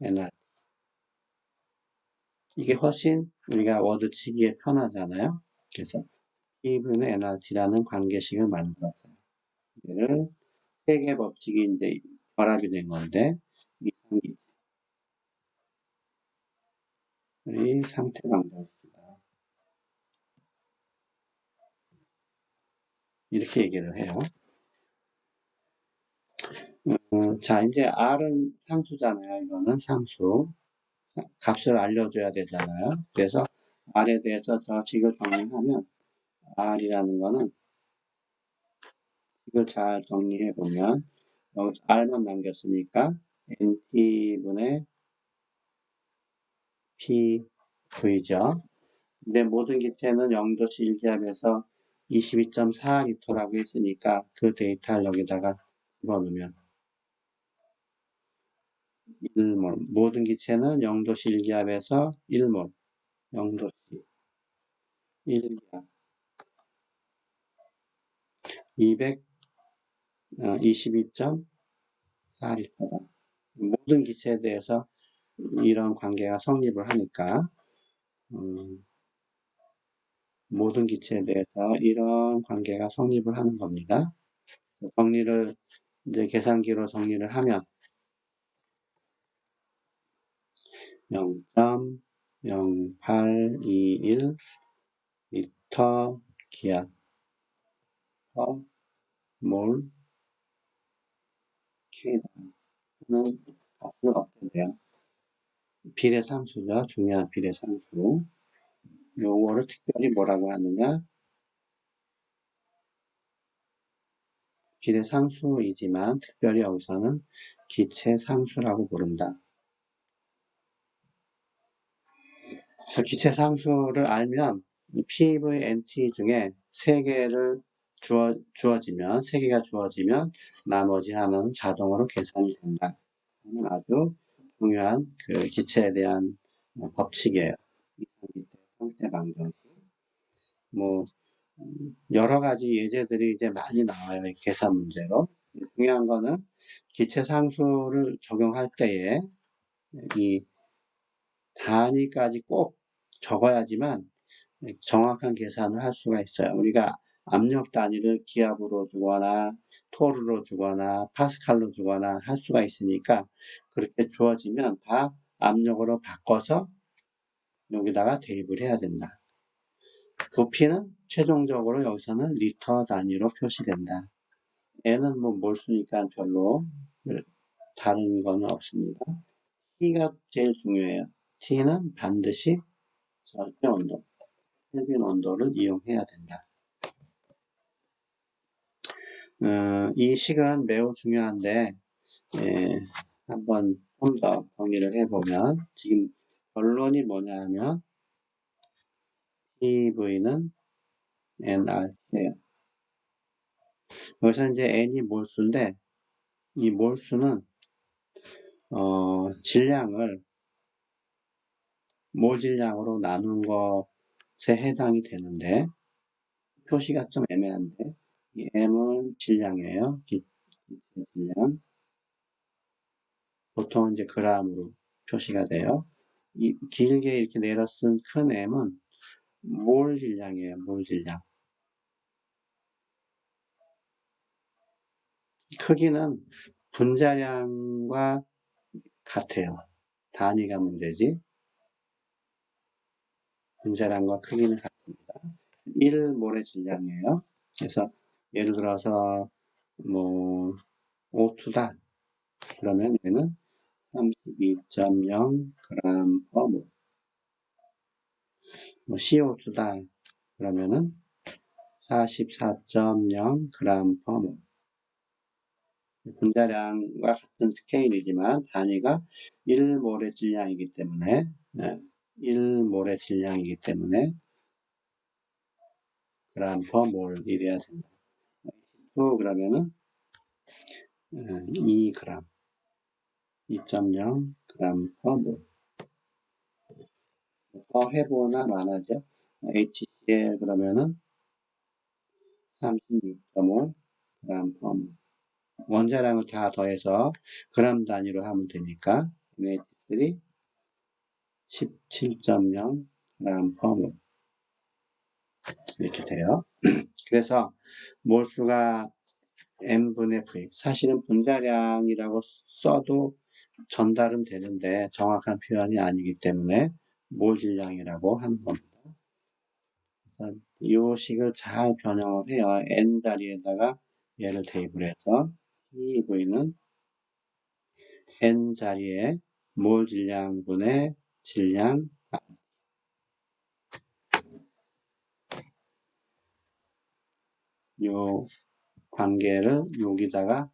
NR 이게 훨씬 우리가 워드 치기에 편하잖아요. 그래서 P분의 NRT라는 관계식을 만들었어요. 이를 세개 법칙이 이제 결합이 된 건데 이 상태 방정식이다. 이렇게 얘기를 해요. 자, 이제 R은 상수잖아요. 이거는 상수. 값을 알려줘야 되잖아요. 그래서 R에 대해서 더 식을 정리하면 R이라는 거는 식을 잘 정리해 보면 여기 R만 남겼으니까 NT분의 PV죠. 근데 모든 기체는 0도씨 1기압에서 22.4L라고 했으니까 그 데이터를 여기다가 집어넣으면 1몰. 모든 기체는 0도씨 1기압에서 1몰. 0도씨 1기압. 222.4L다. 모든 기체에 대해서 이런 관계가 성립을 하니까 모든 기체에 대해서 이런 관계가 성립을 하는 겁니다. 정리를 이제 계산기로 정리를 하면 0.0821 리터 기압 per 몰 K다는 값을 얻게 돼요. 비례상수죠. 중요한 비례상수. 요거를 특별히 뭐라고 하느냐? 비례상수이지만 특별히 여기서는 기체상수라고 부른다. 그래서 기체상수를 알면 PVNT 중에 3개를 주어지면 3개가 주어지면 나머지 하나는 자동으로 계산이 된다. 아주 중요한 그 기체에 대한 법칙이에요. 상태 방정식. 뭐 여러 가지 예제들이 이제 많이 나와요. 계산 문제로. 중요한 거는 기체 상수를 적용할 때에 이 단위까지 꼭 적어야지만 정확한 계산을 할 수가 있어요. 우리가 압력 단위를 기압으로 주거나 토르로 주거나 파스칼로 주거나 할 수가 있으니까 그렇게 주어지면 다 압력으로 바꿔서 여기다가 대입을 해야 된다. 부피는 최종적으로 여기서는 리터 단위로 표시된다. N은 뭐 몰수니까 별로 다른 거는 없습니다. T가 제일 중요해요. T는 반드시 절대 온도, 켈빈 온도를 이용해야 된다. 이 식은 매우 중요한데 한번 좀 더 정리를 해보면 지금 결론이 뭐냐 하면 PV는 nRT예요. 여기서 이제 n이 몰수인데 이 몰수는 질량을 몰질량으로 나눈 것에 해당이 되는데 표시가 좀 애매한데 이 m은 질량이에요. 기체 질량. 보통 이제 g으로 표시가 돼요. 이 길게 이렇게 내려 쓴 큰 m은 몰 질량이에요. 몰 질량. 크기는 분자량과 같아요. 단위가 문제지. 분자량과 크기는 같습니다. 1몰의 질량이에요. 그래서 예를 들어서 뭐 O2다. 그러면 얘는 32.0 g/mol. 뭐 CO2다. 그러면은 44.0 g/mol. 분자량과 같은 스케일이지만 단위가 1몰의 질량이기 때문에 1몰의 질량이기 때문에 g/mol 이래야 된다. 또 그러면은 2g, 2.0 g/mol. 더 해보나 마나죠. HCl 그러면은 36.5 g/mol. 원자량을 다 더해서 그램 단위로 하면 되니까 NH3 17.0 g/mol 이렇게 돼요. 그래서 몰수가 m분의 v. 사실은 분자량이라고 써도 전달은 되는데 정확한 표현이 아니기 때문에 몰질량이라고 하는 겁니다. 이 식을 잘 변형을 해요. n 자리에다가 얘를 대입을 해서 PV는 n 자리에 몰 질량분의 질량 요 관계를 여기다가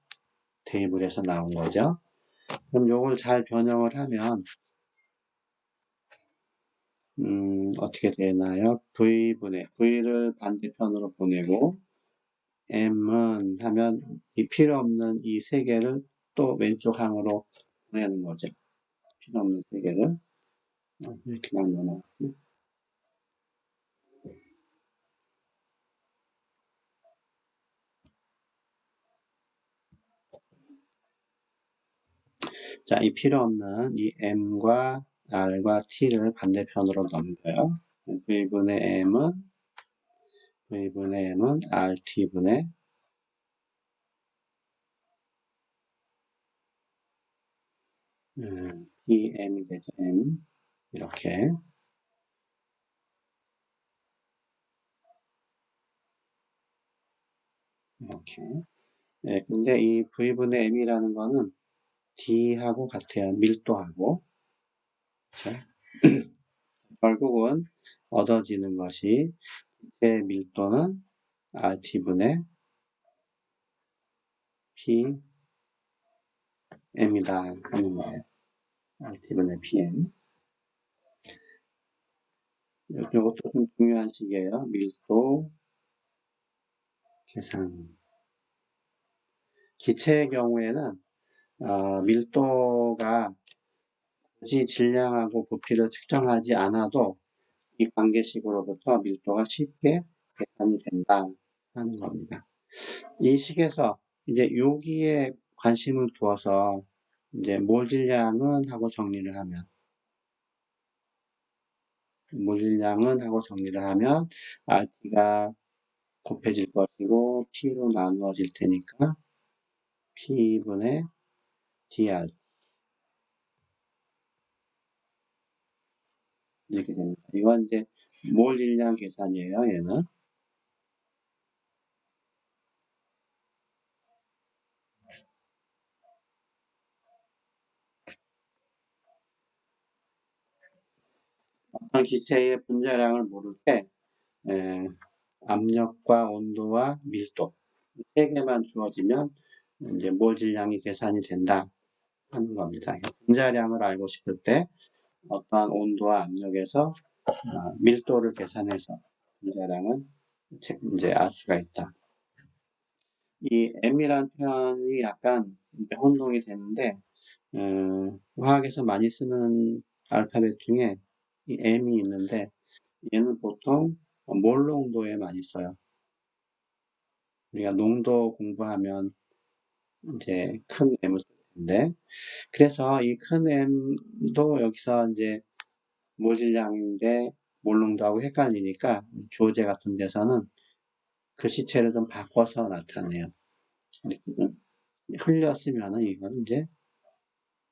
대입을 해서 나온 거죠. 그럼 요걸 잘 변형을 하면 어떻게 되나요? V분의 V를 반대편으로 보내고 M은 하면 이 필요 없는 이 세 개를 또 왼쪽 항으로 보내는 거죠. 필요 없는 세 개를 이렇게 나눠. 자, 이 필요 없는 이 M과 R과 T를 반대편으로 넘겨요. V분의 M은 RT분의 M이 되죠. M. 이렇게. 네, 근데 이 V분의 M이라는 거는 D하고 같아요. 밀도하고. 그렇죠? 결국은 얻어지는 것이 제 밀도는 RT분의 PM이다 하는 거예요. RT분의 PM. 이것도 좀 중요한 식이에요. 밀도 계산. 기체의 경우에는 밀도가 굳이 질량하고 부피를 측정하지 않아도 이 관계식으로부터 밀도가 쉽게 계산이 된다 하는 겁니다. 이 식에서 이제 여기에 관심을 두어서 이제 몰 질량은 하고 정리를 하면 몰질량은 하고 정리를 하면 RT가 곱해질 것이고 P로 나누어질 테니까 P분의 dRT 이렇게 됩니다. 이건 이제 몰질량 계산이에요. 얘는 어떤 기체의 분자량을 모를 때 압력과 온도와 밀도 세 개만 주어지면 이제 몰질량이 계산이 된다 하는 겁니다. 분자량을 알고 싶을 때 어떠한 온도와 압력에서 밀도를 계산해서 분자량은 이제 알 수가 있다. 이 M이란 표현이 약간 혼동이 되는데 화학에서 많이 쓰는 알파벳 중에 이 M이 있는데 얘는 보통 몰 농도에 많이 써요. 우리가 농도 공부하면 이제 큰 M을 쓸 텐데 그래서 이 큰 M도 여기서 이제 모질량인데 몰농도하고 헷갈리니까 교재 같은 데서는 글씨체를 좀 바꿔서 나타내요. 이렇게 좀 흘려 쓰면은 이건 이제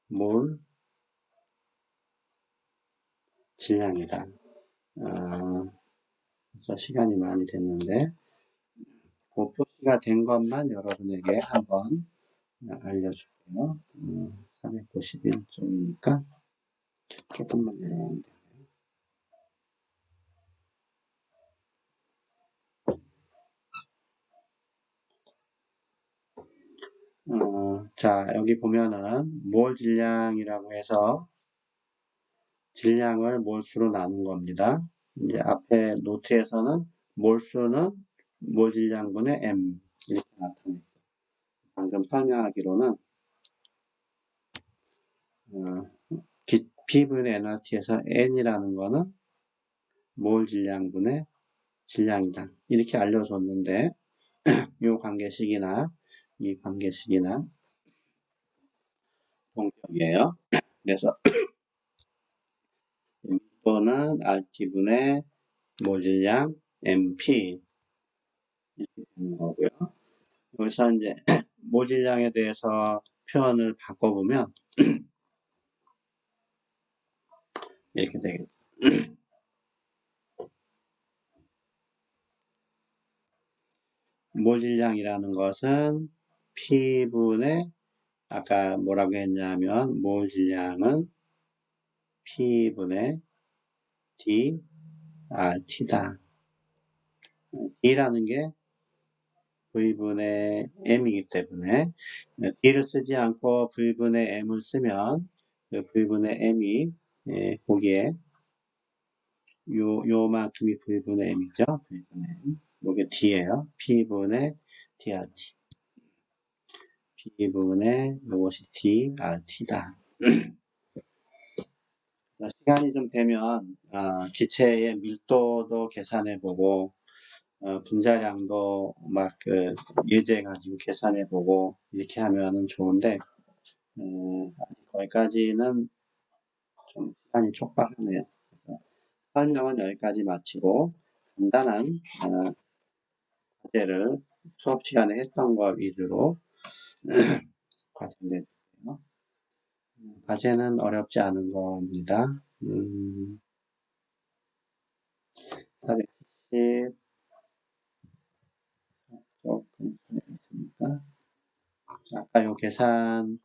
몰 질량이다. 그래서 시간이 많이 됐는데 그 표시가 된 것만 여러분에게 한번 알려줄게요. 391쪽이니까 조금만 내려가면 돼요. 자, 여기 보면은 몰 질량이라고 해서 질량을 몰수로 나눈 겁니다. 이제 앞에 노트에서는 몰수는 몰 질량분의 M 이렇게 나타냈죠. 방금 설명하기로는 P분의 nRT에서 N이라는 거는 몰 질량분의 질량이다. 이렇게 알려줬는데 이 관계식이나 이 관계식이나 동격이에요. 그래서 또는 RT분의 몰질량 MP 이렇게 되는 거고요. 여기서 이제 몰질량에 대해서 표현을 바꿔보면 이렇게 되겠죠. 몰질량이라는 것은 P분의 아까 뭐라고 했냐면 몰질량은 P분의 dRT다. D라는 게 V분의 M이기 때문에 D를 쓰지 않고 V분의 M을 쓰면 그 V분의 M이 거기에 요만큼이 V분의 M이죠. V분의 M. 이게 D예요. P분의 dRT. P분의 이것이 dRT다. 시간이 좀 되면 기체의 밀도도 계산해보고 분자량도 막 예제해가지고 계산해보고 이렇게 하면은 좋은데 거기까지는 좀 시간이 촉박하네요. 설명은 여기까지 마치고 간단한 과제를 수업 시간에 했던 거 위주로 과제 내주세요. 과제는 어렵지 않은 겁니다. 410 조금 있으니까 아까 요 계산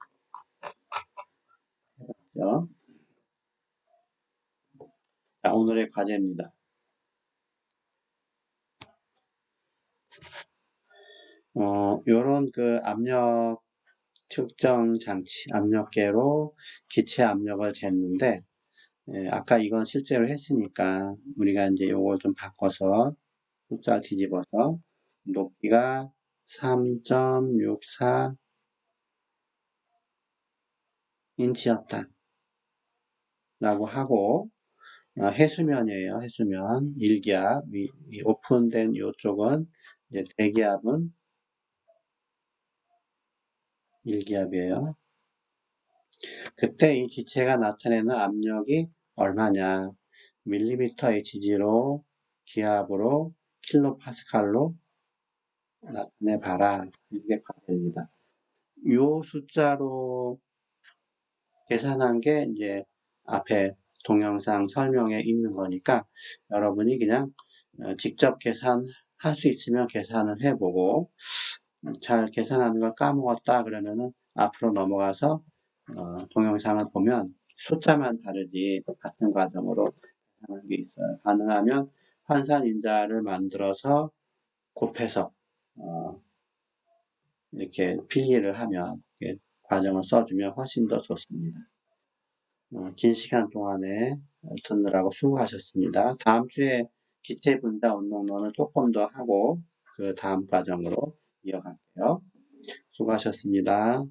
해봤죠. 자, 오늘의 과제입니다. 요런 그 압력 측정 장치, 압력계로 기체 압력을 쟀는데, 아까 이건 실제로 했으니까, 우리가 이제 요걸 좀 바꿔서, 숫자 뒤집어서, 높이가 3.64 인치였다. 라고 하고, 해수면이에요. 해수면. 1기압. 이 오픈된 요쪽은, 이제 대기압은 1기압이에요. 그때 이 기체가 나타내는 압력이 얼마냐. 밀리미터 HG로 기압으로 킬로파스칼로 나타내봐라. 이게 과제입니다. 요 숫자로 계산한 게 이제 앞에 동영상 설명에 있는 거니까 여러분이 그냥 직접 계산할 수 있으면 계산을 해보고 잘 계산하는 걸 까먹었다 그러면은 앞으로 넘어가서 동영상을 보면 숫자만 다르지 같은 과정으로 계산하는 게 있어요. 가능하면 환산인자를 만들어서 곱해서 이렇게 필기를 하면 과정을 써주면 훨씬 더 좋습니다. 긴 시간 동안에 듣느라고 수고하셨습니다. 다음 주에 기체 분자 운동론을 조금 더 하고 그 다음 과정으로 이어갈게요. 수고하셨습니다.